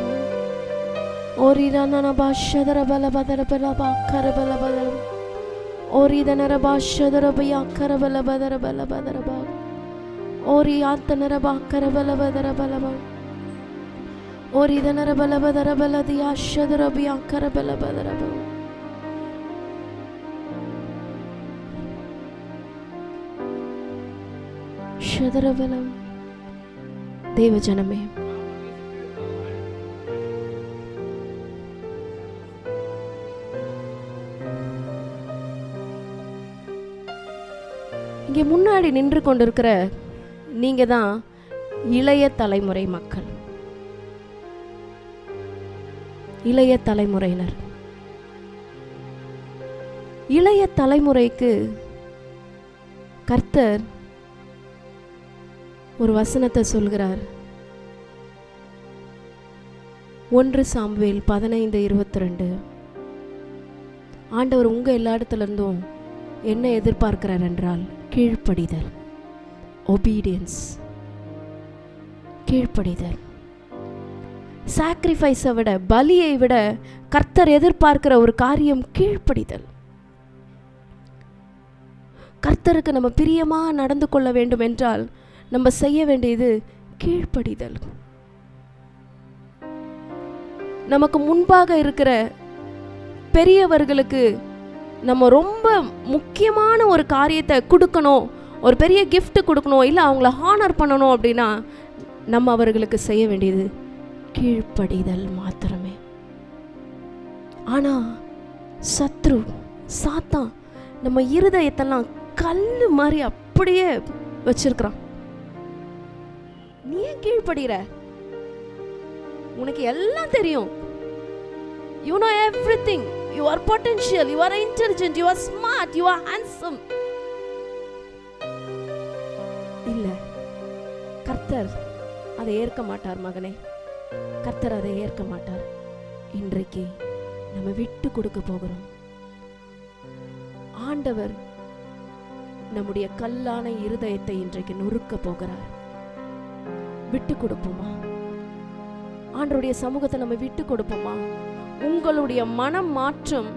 ஓரி ரனன பாஷதர பலபதர பலபாக்கர பலபதரம் ஓரி தனர பாஷதர பியாக்கர பலபதர பலபதர பா ஓரி ஆத்தனர பாக்கர பலபதர பலபா ஓரி தனர பலபதர பலதியாஷதர பியாக்கர பலபதர பா ஷதரபலம். தேவ ஜனமே, இங்கே முன்னாடி நின்று கொண்டிருக்கிற நீங்க தான் இளைய தலைமுறை மக்கள், இளைய தலைமுறையினர். இளைய தலைமுறைக்கு கர்த்தர் ஒரு வசனத்தை சொல்கிறார். 1 சாமுவேல் 15:22. ஆண்டவர் உங்க எல்லா இடத்துல இருந்தும் என்ன எதிர்பார்க்கிறார் என்றால் கீழ்ப்படிதல், ஒபீடியன்ஸ், கீழ்ப்படிதல். சாக்ரிஃபைஸை விட, பலியை விட கர்த்தர் எதிர்பார்க்கிற ஒரு காரியம் கீழ்ப்படிதல். கர்த்தருக்கு நம்ம பிரியமாக நடந்து கொள்ள வேண்டும் என்றால் நம்ம செய்ய வேண்டியது கீழ்ப்படிதல். நமக்கு முன்பாக இருக்கிற பெரியவர்களுக்கு நம்ம ரொம்ப முக்கியமான ஒரு காரியத்தை கொடுக்கணும், ஒரு பெரிய gift கொடுக்கணும், இல்லை அவங்கள ஹானர் பண்ணணும் அப்படின்னா நம்ம அவர்களுக்கு செய்ய வேண்டியது கீழ்ப்படிதல் மாத்திரமே. ஆனால் சத்ரு சாத்தான் நம்ம இருதயத்தெல்லாம் கல்லு மாதிரி அப்படியே வச்சிருக்கிறான். நீ ஏன் கீழ்ப்படுகிற? உனக்கு எல்லாம் தெரியும். You know everything. You are potential. You are intelligent. You are smart. You are handsome. இல்ல, கர்த்தர் அதை ஏற்க மாட்டார் மகனே. கர்த்தர் அதை ஏற்க மாட்டார். இன்றைக்கு நம்ம விட்டு கொடுக்க போகிறோம். ஆண்டவர் நம்முடைய கல்லான இருதயத்தை இன்றைக்கு நொறுக்க போகிறார். விட்டு கொடுப்போமா? ஆண்டவருடைய சமூகத்தை நம்ம விட்டு கொடுப்போமா? உங்களுடைய மனம் மாற்றம்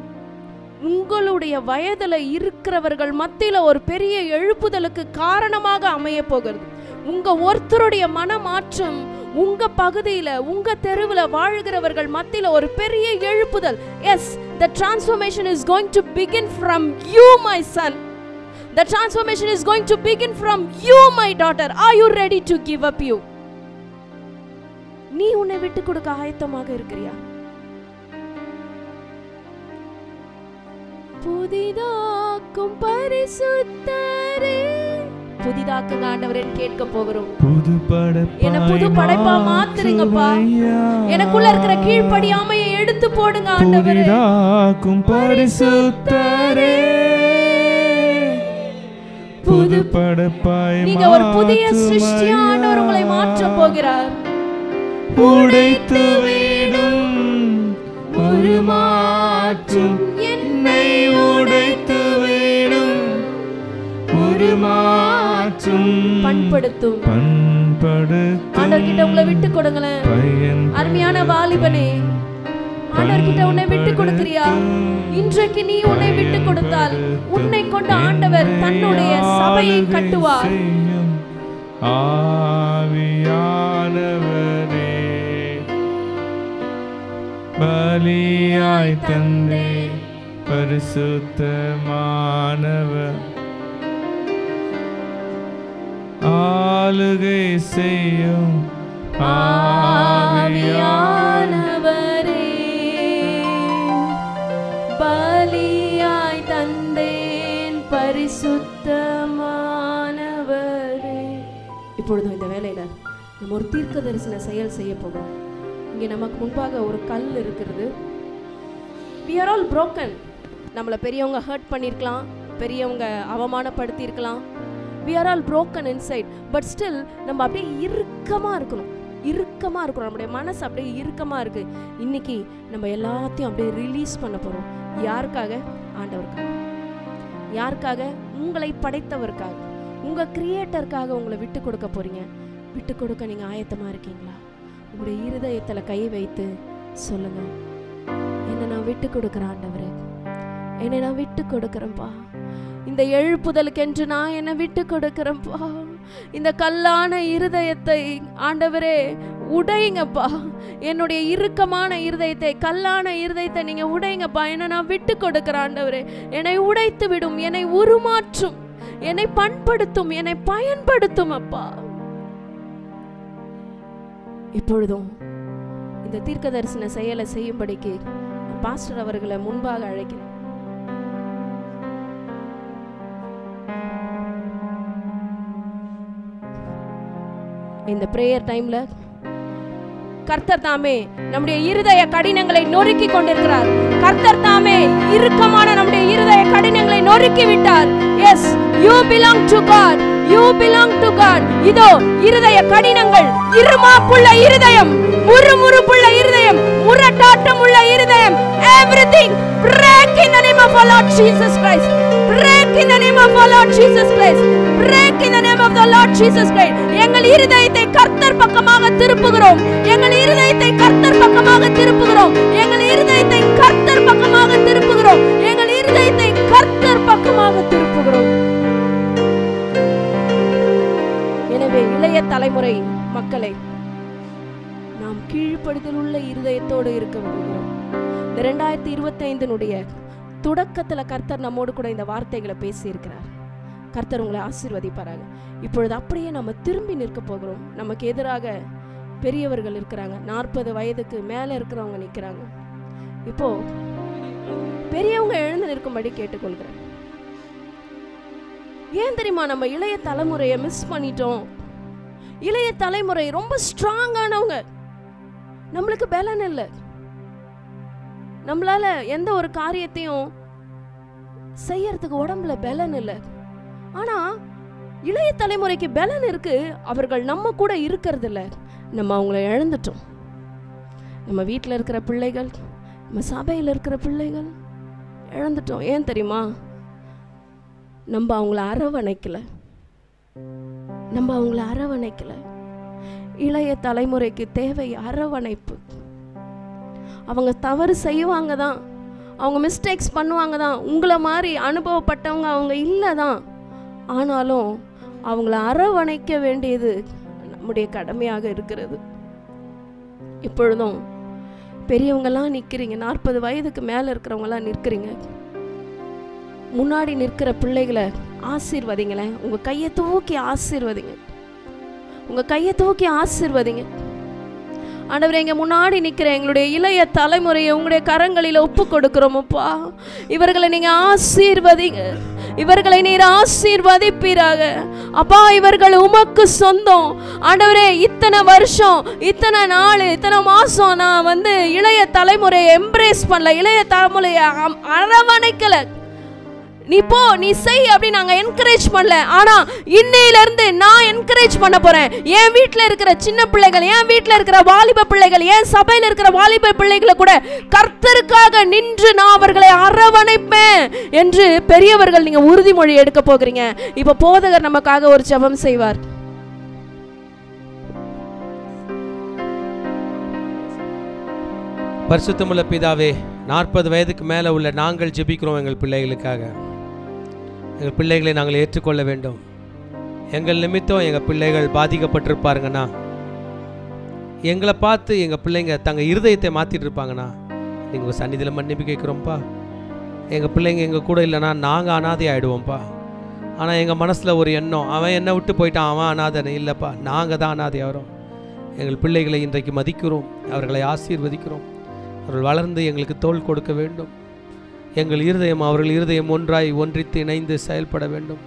உங்களுடைய வயதுல இருக்கிறவர்கள் மத்தியில ஒரு பெரிய எழுப்புதலுக்கு காரணமாக அமைய போகிறது. உங்க ஒருத்தருடைய மன மாற்றம் உங்க பகுதியில, உங்க தெருவுல வாழ்கிறவர்கள் மத்தியில ஒரு பெரிய எழுப்புதல். Yes, the transformation is going to begin from you, my son. The transformation is going to begin from you, my daughter. Are you ready to give up you? நீ உன்னை விட்டு கொடுக்க ஆயத்தமாக இருக்கிறியா? புதிதாக்கும் பரிசுத்தரே, புதிதாக்குங்க ஆண்டவரே கேட்க போகிறோம். என்ன புது படைப்பா மாத்துறீங்கப்பா. எனக்குள்ள இருக்கிற கீழ்ப்படியாமையை எடுத்து போடுங்க ஆண்டவரே. புதிதாக்கும் பரிசுத்தரே, புது படைப்பாய் நீங்க ஒரு புதிய சிருஷ்டியா ஆண்டவர் உங்களை மாற்ற போகிறார். உடைத்து விடும் ஒரு மாற்றும், என்னை உடைத்து விடும் ஒரு மாற்றும், பண்படுத்தும் ஆண்டவர் கிட்ட உங்களை விட்டு கொடுங்களேன். அருமையான வாலிபனே, ஆண்டவர் கிட்ட உன்னை விட்டு கொடுக்கிறியா? இன்றைக்கு நீ உன்னை விட்டு கொடுத்தால் உன்னை கொண்டு ஆண்டவர் தன்னுடைய சபையை கட்டுவார். ஆவியானவரே, பலியாய் தந்தே பரிசுத்தமானவர், ஆளுகை செய்யும் ஆவியானவரே, பலியாய் தந்தேன் பரிசுத்தமானவரே. இப்பொழுதும் இந்த வேலையில நம்ம ஒரு தீர்க்க தரிசன செயல் செய்ய போகிறோம். இங்கே நமக்கு முன்பாக ஒரு கல் இருக்கிறது. we are all broken. நம்மளை பெரியவங்க ஹர்ட் பண்ணியிருக்கலாம், பெரியவங்க அவமானப்படுத்தியிருக்கலாம். we are all broken inside, but still நம்ம அப்படியே இறுக்கமாக இருக்கணும். நம்முடைய மனசு அப்படியே இறுக்கமாக இருக்கு. இன்னைக்கு நம்ம எல்லாத்தையும் அப்படியே ரிலீஸ் பண்ண போகிறோம். யாருக்காக? ஆண்டவருக்காக. யாருக்காக? உங்களை படைத்தவருக்காக, உங்கள் கிரியேட்டருக்காக உங்களை விட்டு கொடுக்க போறீங்க. விட்டு கொடுக்க நீங்கள் ஆயத்தமாக இருக்கீங்களா? உங்களுடைய இருதயத்தில் கை வைத்து சொல்லுங்க, என்னை நான் விட்டு கொடுக்குறேன் ஆண்டவரே, என்னை நான் விட்டு கொடுக்குறேன்ப்பா. இந்த எழுப்புதலுக்கென்று நான் என்னை விட்டு கொடுக்குறேன்ப்பா. இந்த கல்லான இருதயத்தை ஆண்டவரே உடையுங்கப்பா. என்னுடைய இறுக்கமான இருதயத்தை, கல்லான இருதயத்தை நீங்க உடையுங்கப்பா. என்னை நான் விட்டு கொடுக்குறேன் ஆண்டவரே. என்னை உடைத்து விடும், என்னை உருமாற்றும், என்னை பண்படுத்தும், என்னை பயன்படுத்தும் அப்பா. இப்பொழுதும் இந்த தீர்க்க தரிசன செயலை செய்யும்படிக்கு பாஸ்டர் அவர்களை முன்பாக அழைக்கிறேன். இந்த பிரேயர் டைம்ல கர்த்தர் தாமே நம்முடைய இருதய கடினங்களை நொறுக்கி கொண்டிருக்கிறார். கர்த்தர் தாமே இறுக்கமான நம்முடைய இருதய கடினங்களை நொறுக்கி விட்டார். Yes, you belong to God. You belong to God. இதோ இருதய கடினங்கள், இருமாப்புள்ள இருதயம், முறுமுறுப்புள்ள இருதயம், முரட்டாட்டம் உள்ள இருதயம், everything break in the name of our Lord Jesus Christ. break in the name of our Lord Jesus Christ. Break in the name of the Lord Jesus Christ. எங்கள் இருதயத்தை கர்த்தர் பக்கமாக திருப்புகிறோம். எங்கள் இருதயத்தை கர்த்தர் பக்கமாக திருப்புகிறோம். எங்கள் இருதயத்தை கர்த்தர் பக்கமாக திருப்புகிறோம். எங்கள் இருதயத்தை கர்த்தர் பக்கமாக திருப்புகிறோம். எனவே இளைய தலைமுறை மக்களை நாம் கீழ்ப்படுதல் உள்ள இருதயத்தோடு இருக்க விரும்புகிறோம். இந்த 2025 தொடக்கத்துல கர்த்தர் நம்மோடு கூட இந்த வார்த்தைகளை பேசி இருக்கிறார். கர்த்தர் உங்களை ஆசீர்வதிப்பாராக. இப்பொழுது அப்படியே நம்ம திரும்பி நிற்க போகிறோம். நமக்கு எதிராக பெரியவர்கள் இருக்கிறாங்க, 40 வயதுக்கு மேல இருக்கிறவங்க நிற்கிறாங்க. இப்போ பெரியவங்க எழுந்து நிற்கும்படி கேட்டுக்கொள்கிறேன். ஏன் தெரியுமா, நம்ம இளைய தலைமுறையை மிஸ் பண்ணிட்டோம். இளைய தலைமுறை ரொம்ப ஸ்ட்ராங்கானவங்க. நம்மளுக்கு பலன் இல்லை. நம்மளால எந்த ஒரு காரியத்தையும் செய்யறதுக்கு உடம்புல பலன் இல்லை. ஆனா இளைய தலைமுறைக்கு பலன் இருக்கு. அவர்கள் நம்ம கூட இருக்கிறது இல்லை. நம்ம அவங்கள இழந்துட்டோம். நம்ம வீட்டில் இருக்கிற பிள்ளைகள், நம்ம சபையில் இருக்கிற பிள்ளைகள் இழந்துட்டோம். ஏன் தெரியுமா, நம்ம அவங்கள அரவணைக்கல. இளைய தலைமுறைக்கு தேவை அரவணைப்பு. அவங்க தவறு செய்வாங்க தான், அவங்க மிஸ்டேக்ஸ் பண்ணுவாங்க தான், உங்களை மாதிரி அனுபவப்பட்டவங்க அவங்க இல்லை தான். ஆனாலும் அவங்கள அரவணைக்க வேண்டியது நம்முடைய கடமையாக இருக்கிறது. இப்பொழுதும் பெரியவங்கெல்லாம் நிற்கிறீங்க, 40 வயதுக்கு மேலே இருக்கிறவங்களாம் நிற்கிறீங்க. முன்னாடி நிற்கிற பிள்ளைகளை ஆசீர்வதிங்களேன். உங்கள் கையை தூக்கி ஆசீர்வதிங்க. ஆண்டவரே, இங்கே முன்னாடி நிற்கிற எங்களுடைய இளைய தலைமுறையை உங்களுடைய கரங்களில் ஒப்பு கொடுக்கிறோமப்பா. இவர்களை நீங்கள் ஆசீர்வதிங்க. இவர்களை நீர் ஆசீர்வதிப்பீராக அப்பா. இவர்கள் உமக்கு சொந்தம். ஆண்டவரே, இத்தனை வருஷம், இத்தனை நாள், இத்தனை மாதம் நான் இளைய தலைமுறையை எம்ப்ரேஸ் பண்ணல, இளைய தலைமுறையை அரவணைக்கலை. நீ போ, நீ செய் அப்படி நாங்க என்கரேஜ் பண்ணல. ஆனா இன்னையில இருந்து நான் என்கரேஜ் பண்ண போறேன். என் வீட்டுல இருக்கிற சின்ன பிள்ளைகள், என் வீட்டுல இருக்கிற வாலிப பிள்ளைகள், என் சபையில இருக்கிற வாலிப பிள்ளைகளை கூட கர்த்தருக்காக நின்று நான் அவர்களை அரவணைப்பேன் என்று பெரியவர்கள் நீங்க உறுதிமொழி எடுக்க போகிறீங்க. இப்ப போதகர் நமக்காக ஒரு ஜெபம் செய்வார். பரிசுத்தமுள்ள பிதாவே, 40 வயதுக்கு மேலே உள்ள நாங்கள் ஜெபிக்கிறோம். எங்கள் பிள்ளைகளுக்காக, எங்கள் பிள்ளைகளை நாங்கள் ஏற்றுக்கொள்ள வேண்டும். எங்கள் நிமித்தம் எங்கள் பிள்ளைகள் பாதிக்கப்பட்டிருப்பாருங்கண்ணா, எங்களை பார்த்து எங்கள் பிள்ளைங்க தங்கள் இருதயத்தை மாற்றிட்டு இருப்பாங்கண்ணா, நீங்கள் சந்நிதியில் மன்னிப்பு கேட்குறோம்ப்பா. எங்கள் பிள்ளைங்க எங்கள் கூட இல்லைனா நாங்கள் அனாதை ஆகிடுவோம்ப்பா. ஆனால் எங்கள் மனசில் ஒரு எண்ணம், அவன் என்னை விட்டு போயிட்டான், அவன் அனாதை இல்லைப்பா, நாங்கள் தான் அனாதை ஆகிறோம். எங்கள் பிள்ளைகளை இன்றைக்கு மதிக்கிறோம், அவர்களை ஆசீர்வதிக்கிறோம். அவர்கள் வளர்ந்து எங்களுக்கு தோள் கொடுக்க வேண்டும். எங்கள் இருதயம் அவர்கள் இருதயம் ஒன்றாய் ஒன்றித்து இணைந்து செயல்பட வேண்டும்.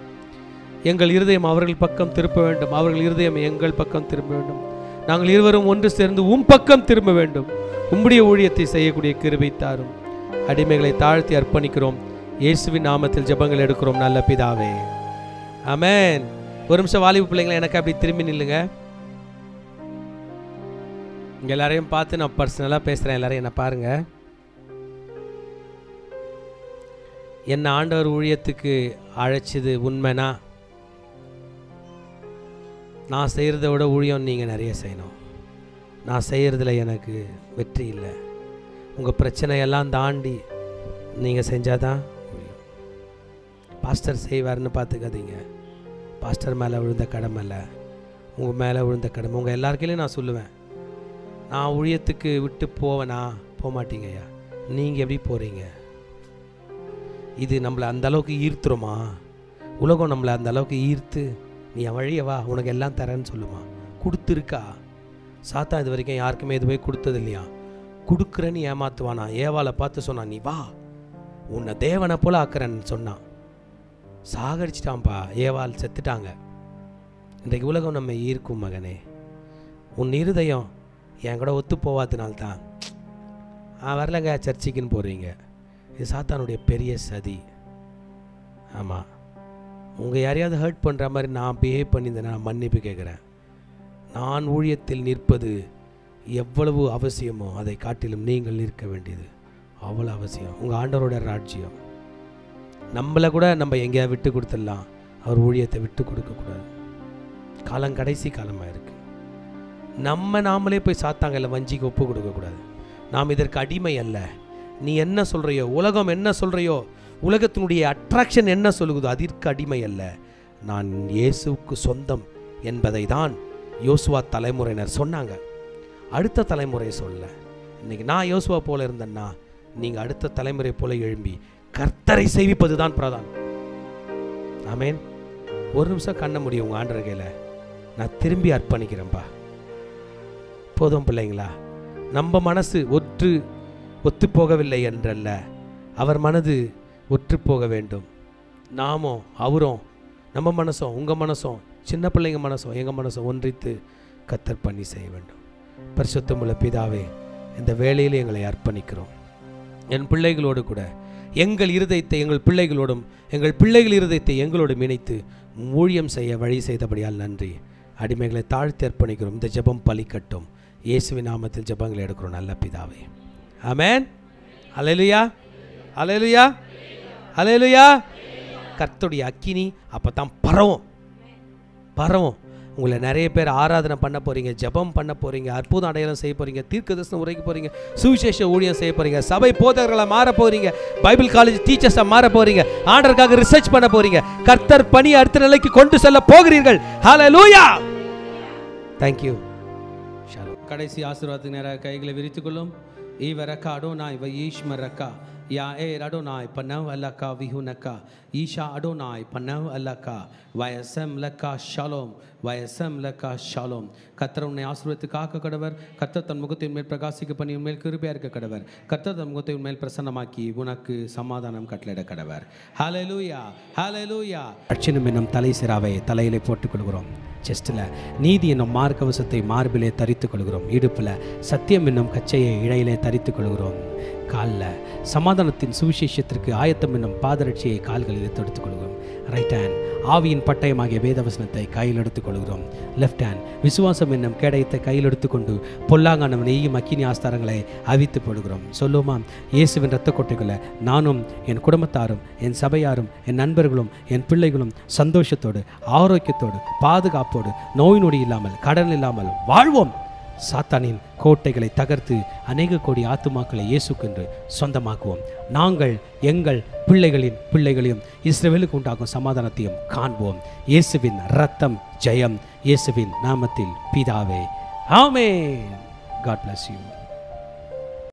எங்கள் இருதயம் அவர்கள் பக்கம் திரும்ப வேண்டும், அவர்கள் இருதயம் எங்கள் பக்கம் திரும்ப வேண்டும். நாங்கள் இருவரும் ஒன்று சேர்ந்து பக்கம் திரும்ப வேண்டும். உம்முடைய ஊழியத்தை செய்யக்கூடிய கிருபை தாரும். அடிமைகளை தாழ்த்தி அர்ப்பணிக்கிறோம். இயேசுவின் நாமத்தில் ஜெபங்கள் எடுக்கிறோம் நல்ல பிதாவே, ஆமென். ஒரு நிமிஷம் வாலிப பிள்ளைங்களை எனக்கு அப்படி திரும்பி நில்லுங்க. இங்கே எல்லாரையும் பார்த்து நான் பர்சனலாக பேசுகிறேன். எல்லாரும் என்னை பாருங்கள். என்னை ஆண்டவர் ஊழியத்துக்கு அழைச்சது உண்மைனா, நான் செய்கிறத விட ஊழியம் நீங்கள் நிறைய செய்யணும். நான் செய்கிறதுல எனக்கு வெற்றி இல்லை. உங்கள் பிரச்சனையெல்லாம் தாண்டி நீங்கள் செஞ்சால் தான் ஊழியம். பாஸ்டர் செய்வார்னு பார்த்துக்காதீங்க. பாஸ்டர் மேலே விழுந்த கடமை இல்லை, உங்கள் மேலே விழுந்த கடமை. உங்கள் எல்லாருக்கையிலையும் நான் சொல்லுவேன், நான் ஊழியத்துக்கு விட்டு போவேனா? போக மாட்டீங்க ஐயா. நீங்கள் எப்படி போகிறீங்க? இது நம்மளை அந்த அளவுக்கு ஈர்த்துருமா? உலகம் நம்மளை அந்த அளவுக்கு ஈர்த்து நீ வழியவா, உனக்கு எல்லாம் தரேன்னு சொல்லுமா? கொடுத்துருக்கா? சாத்தான் இது வரைக்கும் யாருக்குமே எதுவுமே கொடுத்தது இல்லையா? கொடுக்குறேன்னு ஏமாத்துவானா? ஏவாளை பார்த்து சொன்னான், நீ வா, உன்னை தேவனை போல ஆக்குறேன்னு சொன்னான். சாகடிச்சிட்டான்ப்பா. ஏவாள் செத்துட்டாங்க. இன்றைக்கு உலகம் நம்ம ஈர்க்கும் மகனே. உன் இருதயம் என் கூட ஒத்து போவாதனால்தான் வரலங்க சர்ச்சுக்குன்னு போகிறீங்க. இது சாத்தானுடைய பெரிய சதி. ஆமாம், உங்கள் யாரையாவது ஹர்ட் பண்ணுற மாதிரி நான் பிஹேவ் பண்ணியிருந்தேன், நான் மன்னிப்பு கேட்குறேன். நான் ஊழியத்தில் நிற்பது எவ்வளவு அவசியமோ அதை காட்டிலும் நீங்கள் நிற்க வேண்டியது அவ்வளோ அவசியம். உங்கள் ஆண்டவரோட ராஜ்யம் நம்மளை கூட நம்ம எங்கேயாவது விட்டு கொடுத்துடலாம், அவர் ஊழியத்தை விட்டு கொடுக்கக்கூடாது. காலம் கடைசி காலமாக இருக்குது. நாமளே போய் சாத்தாங்கல்ல வஞ்சிக்கு ஒப்பு கொடுக்கக்கூடாது. நாம் இதற்கு அடிமை அல்ல. நீ என்ன சொல்கிறையோ, உலகம் என்ன சொல்கிறையோ, உலகத்தினுடைய அட்ராக்ஷன் என்ன சொல்லுதோ அதற்கு அடிமை அல்ல. நான் இயேசுவுக்கு சொந்தம் என்பதை தான் யோசுவா தலைமுறையினர் சொன்னாங்க. அடுத்த தலைமுறை சொல்ல. இன்னைக்கு நான் யோசுவா போல இருந்தேன்னா நீங்கள் அடுத்த தலைமுறை போல எழும்பி கர்த்தரை சேவிப்பது தான் பிரதானம். ஆமேன். ஒரு நிமிஷம் கண்ண முடியும் உங்கள் ஆண்டவர் கையில். நான் திரும்பி அர்ப்பணிக்கிறேன்ப்பா. போதும் பிள்ளைங்களா, நம்ம மனசு ஒத்து போகவில்லை என்றல்ல, அவர் மனது ஒற்று போக வேண்டும். நாமும் அவரும் நம்ம மனசும் உங்கள் மனசும் சின்ன பிள்ளைங்க மனசும் எங்கள் மனசும் ஒன்றித்து கர்த்தர் பண்ணி செய்ய வேண்டும். பரிசுத்தமுள்ள பிதாவே, இந்த வேளையில் எங்களை அர்ப்பணிக்கிறோம். என் பிள்ளைகளோடு கூட எங்கள் இருதயத்தை எங்கள் பிள்ளைகளோடும் எங்கள் பிள்ளைகள் இருதயத்தை எங்களோடும் இணைத்து ஊழியம் செய்ய வழி செய்தபடியால் நன்றி. அடிமைகளை தாழ்த்தி அர்ப்பணிக்கிறோம். இந்த ஜெபம் பலிக்கட்டும். இயேசுவின் நாமத்தில் ஜெபங்களை எடுக்கிறோம் நல்ல பிதாவே. ஆமென். அல்லேலூயா, அல்லேலூயா, அல்லேலூயா. கர்த்தருடைய அக்கினி அப்போ தான் பரவும். உங்களை நிறைய பேர் ஆராதனை பண்ண போகிறீங்க, ஜெபம் பண்ண போகிறீங்க, அற்புதம் அடையாளம் செய்ய போகிறீங்க, தீர்க்கதரிசனம் உரைக்க போகிறீங்க, சுவிசேஷ ஊழியம் செய்ய போகிறீங்க, சபை போதகர்களாக மாற போகிறீங்க, பைபிள் காலேஜ் டீச்சர்ஸாக மாற போகிறீங்க, ஆண்டவருக்காக ரிசர்ச் பண்ண போகிறீங்க. கர்த்தர் பணி அடுத்த நிலைக்கு கொண்டு செல்ல போகிறீர்கள். ஹல்லேலூயா. தேங்க்யூ. கடைசி ஆசீர்வாதத்துக்கு நேராக கைகளை விரித்துக் கொள்ளும். ஈவரக்கா அடோனாய் வயீஷ்மரக்கா யா ஏ அடோனாய் பனவ் அல்லக்கா விஹுனக்கா ஈஷா அடோனாய் பனவ் அல்லக்கா வயசம் லக்கா ஷாலோம் வயசம் லக்கா ஷாலோம். கர்த்தர் உன்னை ஆசீர்வதித்து காக்க கடவர். கர்த்தர் தன் முகத்தை உன்மேல் பிரகாசிக்க பண்ணி உன்மேல் கிருபையாக இருக்க கடவர். கர்த்தர் தன் முகத்தை உன்மேல் பிரசன்னமாக்கி உனக்கு சமாதானம் கட்டளையிட கடவர். ஹல்லேலூயா, ஹல்லேலூயா. ரட்சணம் என்னும் தலை சிராவை தலையிலே போட்டுக் கொள்கிறோம். செஸ்டில் நீதி என்னும் மார்க்கவசத்தை மார்பிலே தரித்துக் கொள்கிறோம். இடுப்பில் சத்தியம் என்னும் கச்சையை இழையிலே தரித்துக் கொள்கிறோம். காலில் சமாதானத்தின் சுவிசேஷத்திற்கு ஆயத்தம் என்னும் பாதரட்சியை கால்களிலே தொடுத்துக் கொள்கிறோம். ரைட் ஹேண்ட் ஆவியின் பட்டயமாகிய வேதவசனத்தை கையில் எடுத்துக் கொள்கிறோம். லெஃப்ட் ஹேண்ட் விசுவாசம் என்னும் கேடயத்தை கையில் எடுத்துக்கொண்டு பொல்லாங்கான நெய்யும் அக்கினி ஆஸ்தாரங்களை அவித்து போடுகிறோம். சொல்லுமா, இயேசுவின் இரத்த கொட்டைகளை நானும் என் குடும்பத்தாரும் என் சபையாரும் என் நண்பர்களும் என் பிள்ளைகளும் சந்தோஷத்தோடு ஆரோக்கியத்தோடு பாதுகாப்போடு நோய் நொடி இல்லாமல் கடன் இல்லாமல் வாழ்வோம். சாத்தானின் கோட்டைகளை தகர்த்து அநேக கோடி ஆத்துமாக்களை இயேசுக்கென்று சொந்தமாக்குவோம். நாங்கள் எங்கள் பிள்ளைகளின் பிள்ளைகளையும் இஸ்ரவேலுக்கு உண்டாகும் சமாதானத்தையும் காண்போம். இயேசுவின் இரத்தம் ஜெயம். இயேசுவின் நாமத்தில் பிதாவே, ஆமென். God bless you.